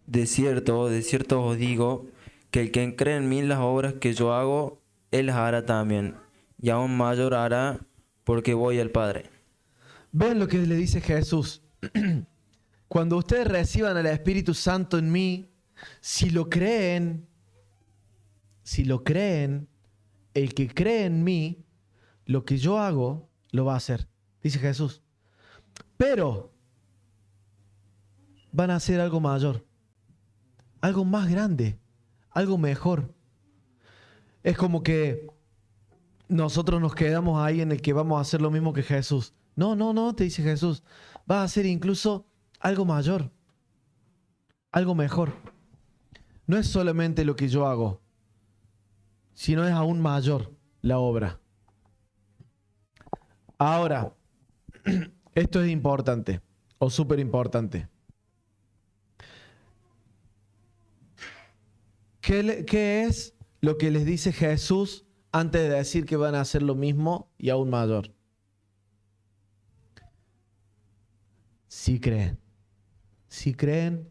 De cierto os digo, que el que cree en mí las obras que yo hago, él las hará también, y aún mayor hará, porque voy al Padre. Ven lo que le dice Jesús. Cuando ustedes reciban al Espíritu Santo en mí, si lo creen, el que cree en mí, lo que yo hago, lo va a hacer. Dice Jesús. Pero van a hacer algo mayor, algo más grande, algo mejor. Es como que nosotros nos quedamos ahí en el que vamos a hacer lo mismo que Jesús. No, te dice Jesús. Vas a hacer incluso algo mayor, algo mejor. No es solamente lo que yo hago, sino es aún mayor la obra. Ahora, esto es importante, o súper importante. ¿Qué es lo que les dice Jesús antes de decir que van a hacer lo mismo y aún mayor? Sí creen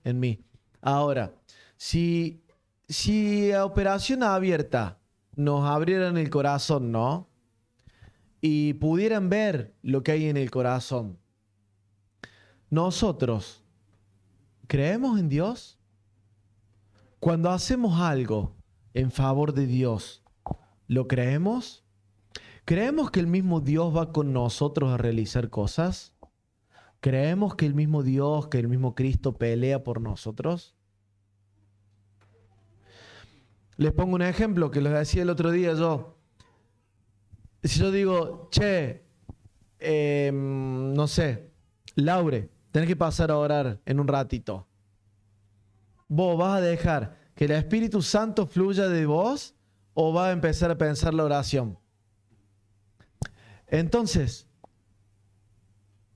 en mí. Ahora, si a operación abierta nos abrieran el corazón, ¿no? Y pudieran ver lo que hay en el corazón. ¿Nosotros creemos en Dios? Cuando hacemos algo en favor de Dios, ¿lo creemos? ¿Creemos que el mismo Dios va con nosotros a realizar cosas? ¿Creemos que el mismo Dios, que el mismo Cristo pelea por nosotros? Les pongo un ejemplo que les decía el otro día yo. Si yo digo, che, no sé, Laure, tenés que pasar a orar en un ratito. ¿Vos vas a dejar que el Espíritu Santo fluya de vos o vas a empezar a pensar la oración? Entonces,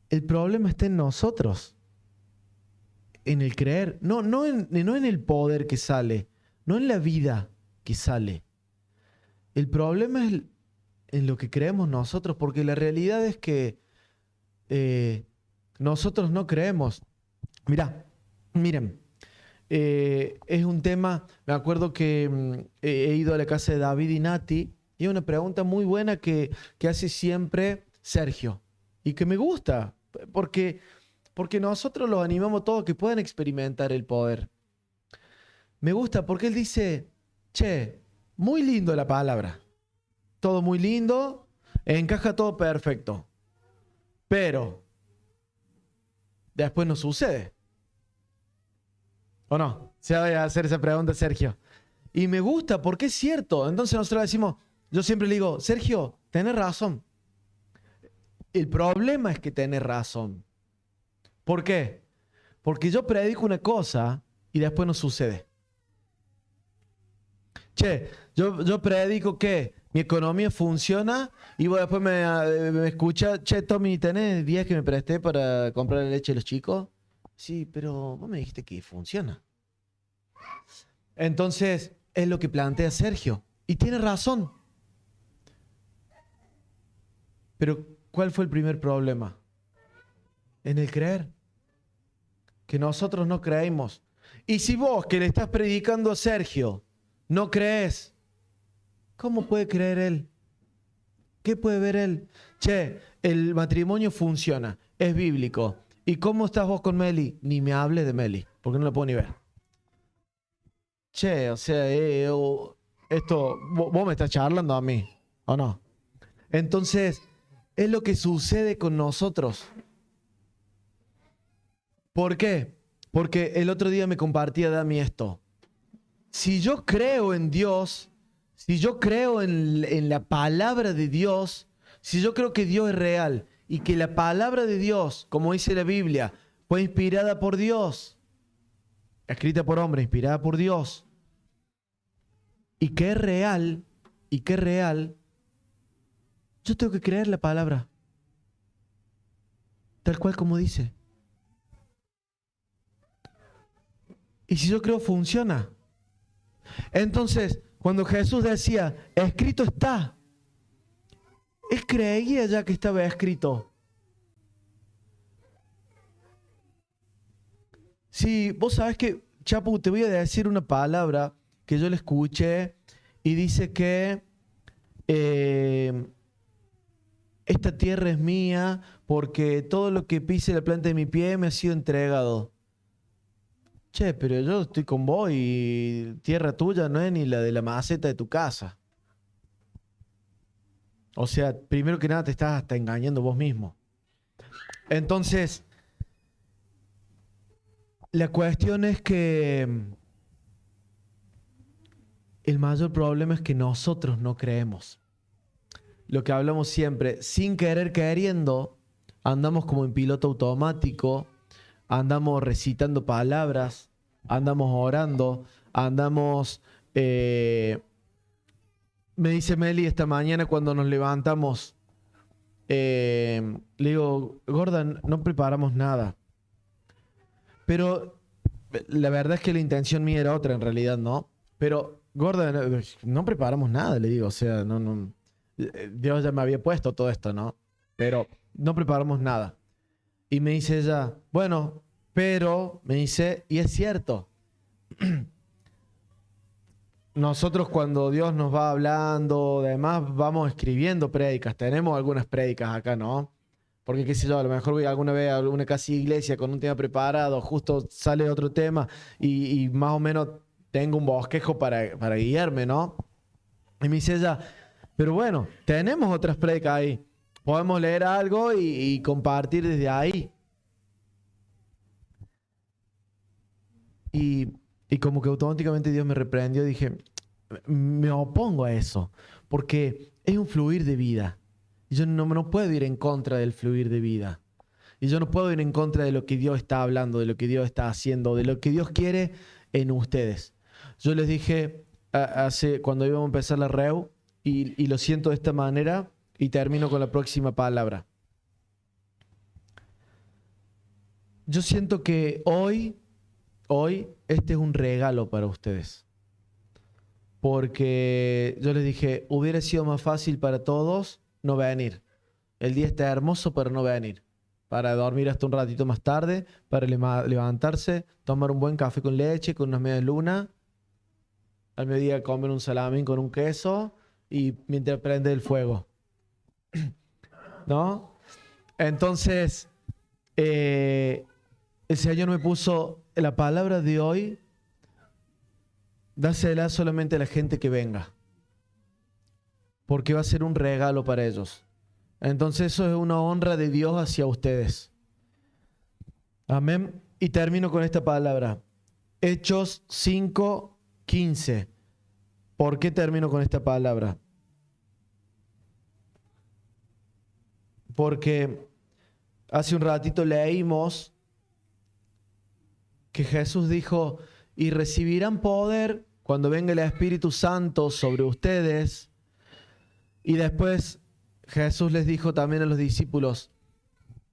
el problema está en nosotros, en el creer, no en el poder que sale, no en la vida que sale. El problema es en lo que creemos nosotros, porque la realidad es que nosotros no creemos. Miren, es un tema, me acuerdo que he ido a la casa de David y Nati, y hay una pregunta muy buena que hace siempre Sergio, y que me gusta, porque nosotros los animamos todos que puedan experimentar el poder. Me gusta porque él dice, che, muy lindo la palabra, todo muy lindo, encaja todo perfecto, pero después no sucede. ¿O no? Se va a hacer esa pregunta, Sergio. Y me gusta porque es cierto. Entonces nosotros decimos, yo siempre le digo, Sergio, tenés razón. El problema es que tenés razón. ¿Por qué? Porque yo predico una cosa y después no sucede. Che, yo predico que mi economía funciona y vos después me escuchas, che, Tommy, ¿tenés 10 que me presté para comprar la leche a los chicos? Sí, pero vos me dijiste que funciona. Entonces, es lo que plantea Sergio. Y tiene razón. Pero, ¿cuál fue el primer problema? En el creer. Que nosotros no creemos. Y si vos, que le estás predicando a Sergio, no crees, ¿cómo puede creer él? ¿Qué puede ver él? Che, el matrimonio funciona, es bíblico. ¿Y cómo estás vos con Meli? Ni me hables de Meli, porque no la puedo ni ver. Che, o sea, esto, vos me estás charlando a mí, ¿o no? Entonces, es lo que sucede con nosotros. ¿Por qué? Porque el otro día me compartía Dami esto. Si yo creo en Dios, si yo creo en la palabra de Dios, si yo creo que Dios es real y que la palabra de Dios, como dice la Biblia, fue inspirada por Dios, escrita por hombre, inspirada por Dios, y que es real, yo tengo que creer la palabra, tal cual como dice. Y si yo creo, funciona. Entonces, cuando Jesús decía, escrito está, él creía ya que estaba escrito. Sí, vos sabés que, Chapu, te voy a decir una palabra que yo le escuché y dice que esta tierra es mía porque todo lo que pise la planta de mi pie me ha sido entregado. Che, pero yo estoy con vos y tierra tuya no es ni la de la maceta de tu casa. O sea, primero que nada te estás hasta engañando vos mismo. Entonces, la cuestión es que el mayor problema es que nosotros no creemos. Lo que hablamos siempre, sin querer queriendo, andamos como en piloto automático, andamos recitando palabras, andamos orando, andamos... me dice Meli esta mañana cuando nos levantamos, le digo, Gordon, no preparamos nada. Pero la verdad es que la intención mía era otra en realidad, ¿no? Pero, Gordon, no preparamos nada, le digo, o sea, no, Dios ya me había puesto todo esto, ¿no? Pero no preparamos nada. Y me dice ella, bueno, pero, me dice, y es cierto, nosotros cuando Dios nos va hablando, además vamos escribiendo prédicas, tenemos algunas prédicas acá, ¿no? Porque qué sé yo, a lo mejor voy alguna vez a alguna casi iglesia con un tema preparado, justo sale otro tema y más o menos tengo un bosquejo para guiarme, ¿no? Y me dice ella, pero bueno, tenemos otras predicas ahí. Podemos leer algo y compartir desde ahí. Y como que automáticamente Dios me reprendió. Dije, me opongo a eso. Porque es un fluir de vida. Y yo no puedo ir en contra del fluir de vida. Y yo no puedo ir en contra de lo que Dios está hablando, de lo que Dios está haciendo, de lo que Dios quiere en ustedes. Yo les dije cuando íbamos a empezar la REU, y lo siento de esta manera, y termino con la próxima palabra. Yo siento que hoy, este es un regalo para ustedes. Porque yo les dije, hubiera sido más fácil para todos no venir. El día está hermoso para no venir. Para dormir hasta un ratito más tarde, para levantarse, tomar un buen café con leche, con unas medias lunas. Al mediodía comer un salamín con un queso y mientras prende el fuego. ¿No? Entonces, el Señor me puso la palabra de hoy, dásela solamente a la gente que venga. Porque va a ser un regalo para ellos. Entonces eso es una honra de Dios hacia ustedes. Amén. Y termino con esta palabra. Hechos 5:15. ¿Por qué termino con esta palabra? Porque hace un ratito leímos que Jesús dijo, y recibirán poder cuando venga el Espíritu Santo sobre ustedes. Y después Jesús les dijo también a los discípulos,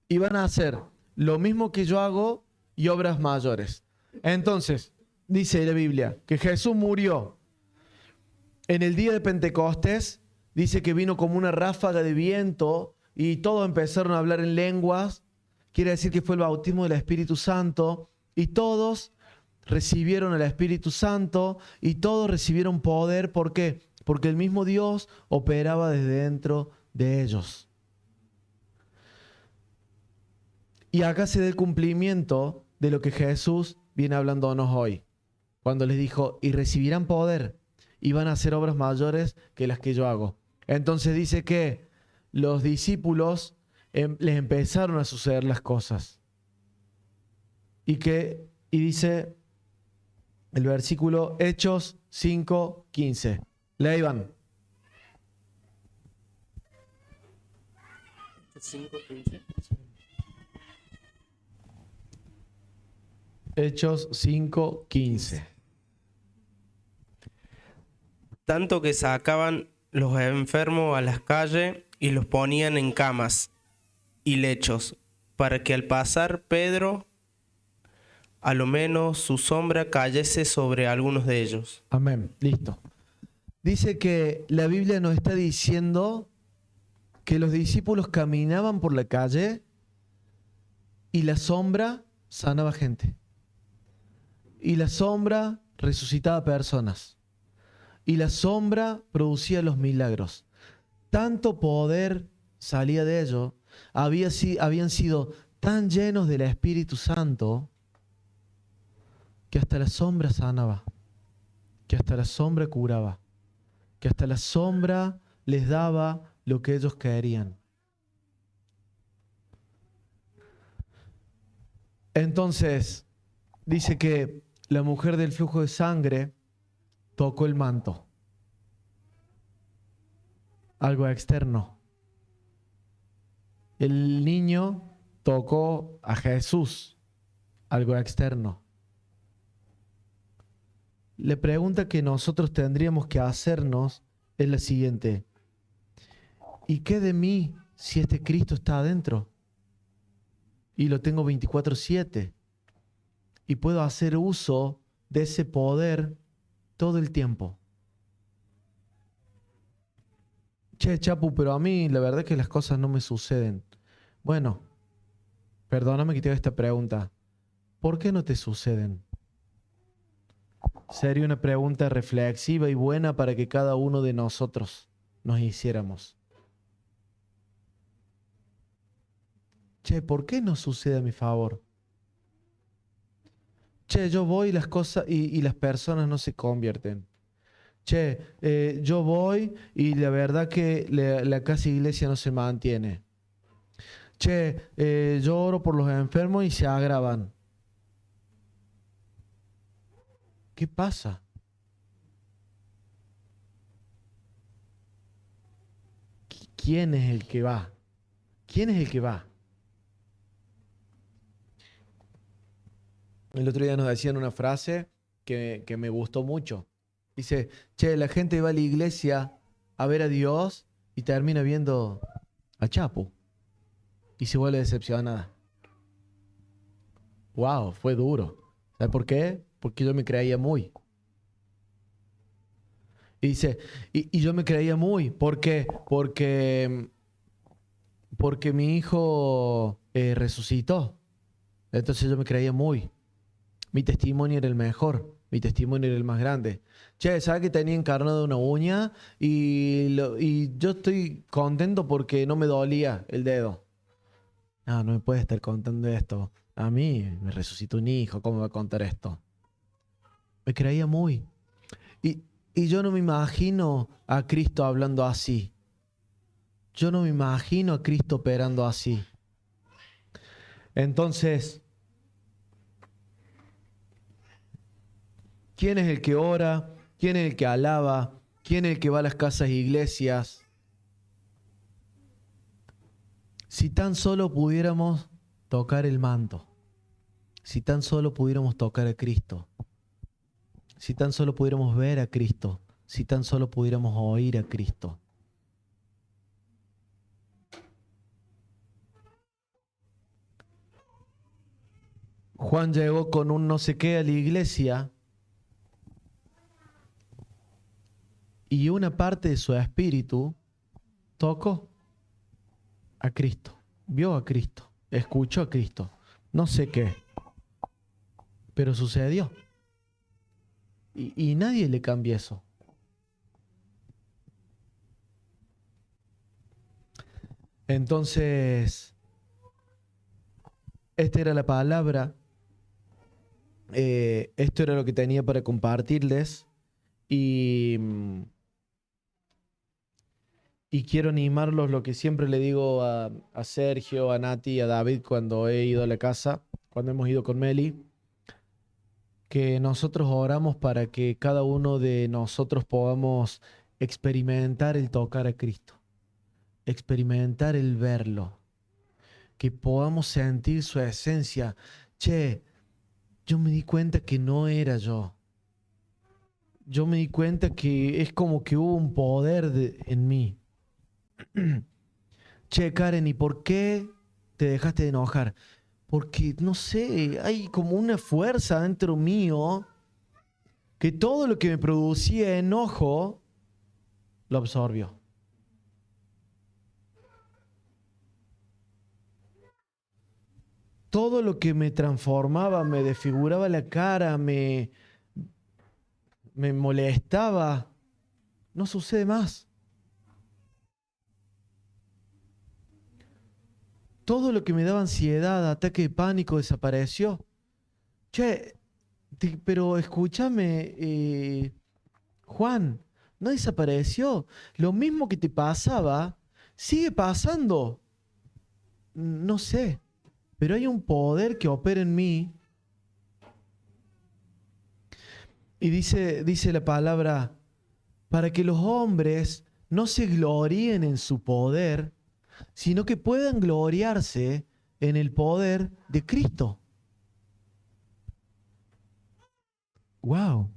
y van a hacer lo mismo que yo hago y obras mayores. Entonces, dice la Biblia que Jesús murió en el día de Pentecostés, dice que vino como una ráfaga de viento y todos empezaron a hablar en lenguas. Quiere decir que fue el bautismo del Espíritu Santo y todos recibieron el Espíritu Santo y todos recibieron poder. ¿Por qué? Porque el mismo Dios operaba desde dentro de ellos. Y acá se da el cumplimiento de lo que Jesús viene hablándonos hoy. Cuando les dijo, y recibirán poder y van a hacer obras mayores que las que yo hago. Entonces dice que los discípulos les empezaron a suceder las cosas. Y dice el versículo Hechos 5:15. Lea, Iván. 5:15. Hechos 5:15. Tanto que sacaban los enfermos a las calles y los ponían en camas y lechos, para que al pasar Pedro, a lo menos su sombra cayese sobre algunos de ellos. Amén. Listo. Dice que la Biblia nos está diciendo que los discípulos caminaban por la calle y la sombra sanaba gente. Y la sombra resucitaba personas. Y la sombra producía los milagros. Tanto poder salía de ellos, habían sido tan llenos del Espíritu Santo, que hasta la sombra sanaba, que hasta la sombra curaba, que hasta la sombra les daba lo que ellos querían. Entonces, dice que la mujer del flujo de sangre tocó el manto. Algo externo. El niño tocó a Jesús. Algo externo. La pregunta que nosotros tendríamos que hacernos es la siguiente. ¿Y qué de mí si este Cristo está adentro? Y lo tengo 24/7. Y puedo hacer uso de ese poder todo el tiempo. Che, Chapu, pero a mí la verdad es que las cosas no me suceden. Bueno, perdóname que te haga esta pregunta. ¿Por qué no te suceden? Sería una pregunta reflexiva y buena para que cada uno de nosotros nos hiciéramos. Che, ¿por qué no sucede a mi favor? Che, yo voy y las cosas y las personas no se convierten. Che, yo voy y la verdad que la casa iglesia no se mantiene. Che, yo oro por los enfermos y se agravan. ¿Qué pasa? ¿Quién es el que va? ¿Quién es el que va? El otro día nos decían una frase que me gustó mucho. Dice, che, la gente va a la iglesia a ver a Dios y termina viendo a Chapo. Y se vuelve decepcionada. Wow, fue duro. ¿Sabes por qué? Porque yo me creía muy. Y dice, y yo me creía muy. ¿Por qué? Porque mi hijo resucitó. Entonces yo me creía muy. Mi testimonio era el mejor. Mi testimonio era el más grande. Che, ¿sabes que tenía encarnado una uña? Y yo estoy contento porque no me dolía el dedo. No me puede estar contando esto. A mí me resucitó un hijo. ¿Cómo va a contar esto? Me creía muy. Y yo no me imagino a Cristo hablando así. Yo no me imagino a Cristo operando así. Entonces, ¿quién es el que ora? ¿Quién es el que alaba? ¿Quién es el que va a las casas e iglesias? Si tan solo pudiéramos tocar el manto. Si tan solo pudiéramos tocar a Cristo. Si tan solo pudiéramos ver a Cristo. Si tan solo pudiéramos oír a Cristo. Juan llegó con un no sé qué a la iglesia y una parte de su espíritu tocó a Cristo, vio a Cristo, escuchó a Cristo, no sé qué, pero sucedió. Y nadie le cambia eso. Entonces, esta era la palabra. Esto era lo que tenía para compartirles. Y quiero animarlos, lo que siempre le digo a Sergio, a Nati, a David cuando he ido a la casa, cuando hemos ido con Meli, que nosotros oramos para que cada uno de nosotros podamos experimentar el tocar a Cristo, experimentar el verlo, que podamos sentir su esencia. Che, yo me di cuenta que no era yo. Yo me di cuenta que es como que hubo un poder en mí. Che, Karen, ¿y por qué te dejaste de enojar? Porque, no sé, hay como una fuerza dentro mío que todo lo que me producía enojo lo absorbió. Todo lo que me transformaba, me desfiguraba la cara, me molestaba, no sucede más. Todo lo que me daba ansiedad, ataque de pánico desapareció. Che, pero escúchame, Juan, no desapareció. Lo mismo que te pasaba, sigue pasando. No sé, pero hay un poder que opera en mí. Y dice la palabra, para que los hombres no se gloríen en su poder, sino que puedan gloriarse en el poder de Cristo. ¡Wow!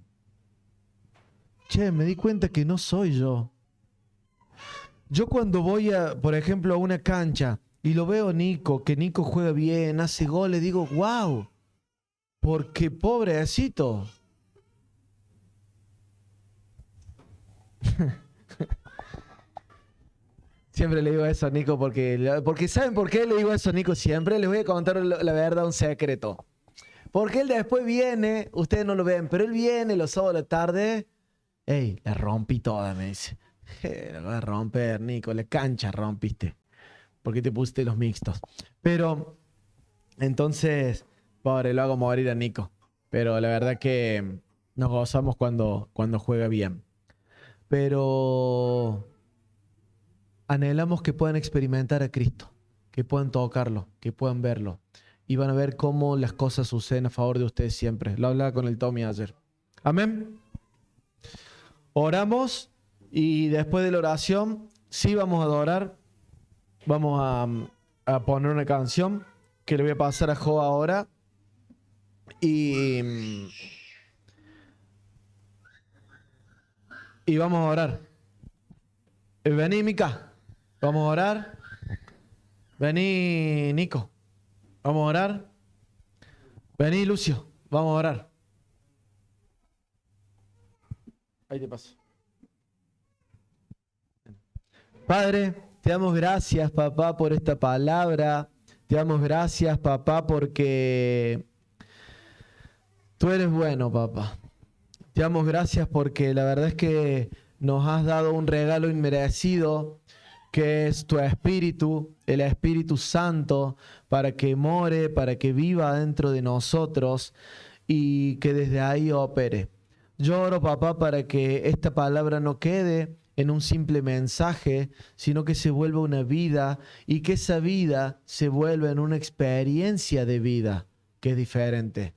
Che, me di cuenta que no soy yo. Yo cuando voy, por ejemplo, a una cancha y lo veo a Nico, que Nico juega bien, hace goles, digo, ¡wow! Porque pobrecito. Siempre le digo eso a Nico porque ¿saben por qué le digo eso a Nico siempre? Les voy a contar la verdad, un secreto. Porque él después viene, ustedes no lo ven, pero él viene los sábados de la tarde. ¡Ey! La rompí toda, me dice. La vas a romper, Nico, la cancha rompiste. ¿Por qué te pusiste los mixtos? Pero, entonces, pobre, lo hago morir a Nico. pero la verdad que nos gozamos cuando juega bien. Pero anhelamos que puedan experimentar a Cristo, que puedan tocarlo, que puedan verlo. Y van a ver cómo las cosas suceden a favor de ustedes siempre. Lo hablaba con el Tommy ayer. Amén. Oramos y después de la oración, sí vamos a adorar. Vamos a poner una canción que le voy a pasar a Jo ahora. Y vamos a orar. Vení, Mica. Vamos a orar. Vení, Nico. Vamos a orar. Vení, Lucio. Vamos a orar. Ahí te paso. Padre, te damos gracias, papá, por esta palabra. Te damos gracias, papá, porque tú eres bueno, papá. Te damos gracias porque la verdad es que nos has dado un regalo inmerecido, que es tu Espíritu, el Espíritu Santo, para que more, para que viva dentro de nosotros y que desde ahí opere. Yo oro, papá, para que esta palabra no quede en un simple mensaje, sino que se vuelva una vida y que esa vida se vuelva en una experiencia de vida que es diferente.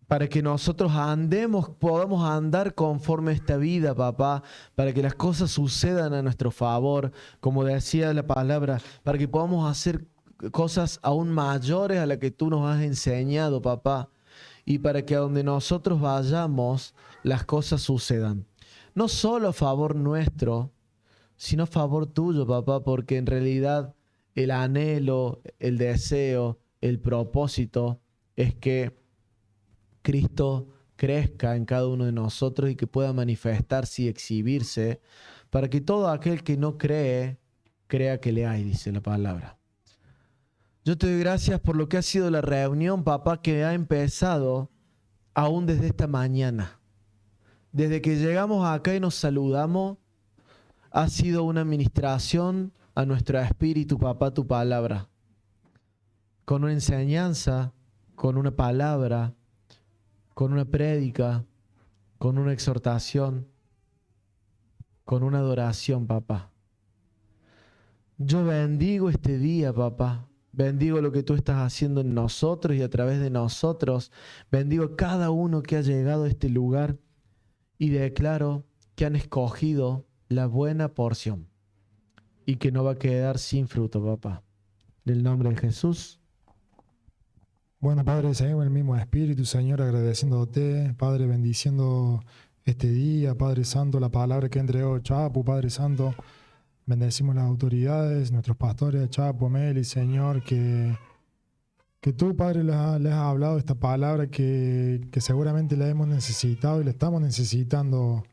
Para que nosotros podamos andar conforme a esta vida, papá, para que las cosas sucedan a nuestro favor, como decía la palabra, para que podamos hacer cosas aún mayores a las que tú nos has enseñado, papá, y para que a donde nosotros vayamos, las cosas sucedan. No solo a favor nuestro, sino a favor tuyo, papá, porque en realidad el anhelo, el deseo, el propósito es que Cristo crezca en cada uno de nosotros y que pueda manifestarse y exhibirse para que todo aquel que no cree, crea que le hay, dice la palabra. Yo te doy gracias por lo que ha sido la reunión, papá, que ha empezado aún desde esta mañana. Desde que llegamos acá y nos saludamos, ha sido una administración a nuestro espíritu, papá, tu palabra. Con una enseñanza, con una palabra, con una prédica, con una exhortación, con una adoración, papá. Yo bendigo este día, papá. Bendigo lo que tú estás haciendo en nosotros y a través de nosotros. Bendigo a cada uno que ha llegado a este lugar y declaro que han escogido la buena porción y que no va a quedar sin fruto, papá. En el nombre de Jesús. Bueno, Padre, seguimos en el mismo espíritu, Señor, agradeciéndote, Padre, bendiciendo este día, Padre Santo, la palabra que entregó Chapu, Padre Santo. Bendecimos las autoridades, nuestros pastores, Chapu, Meli, Señor, que tú, Padre, les has hablado esta palabra que seguramente la hemos necesitado y la estamos necesitando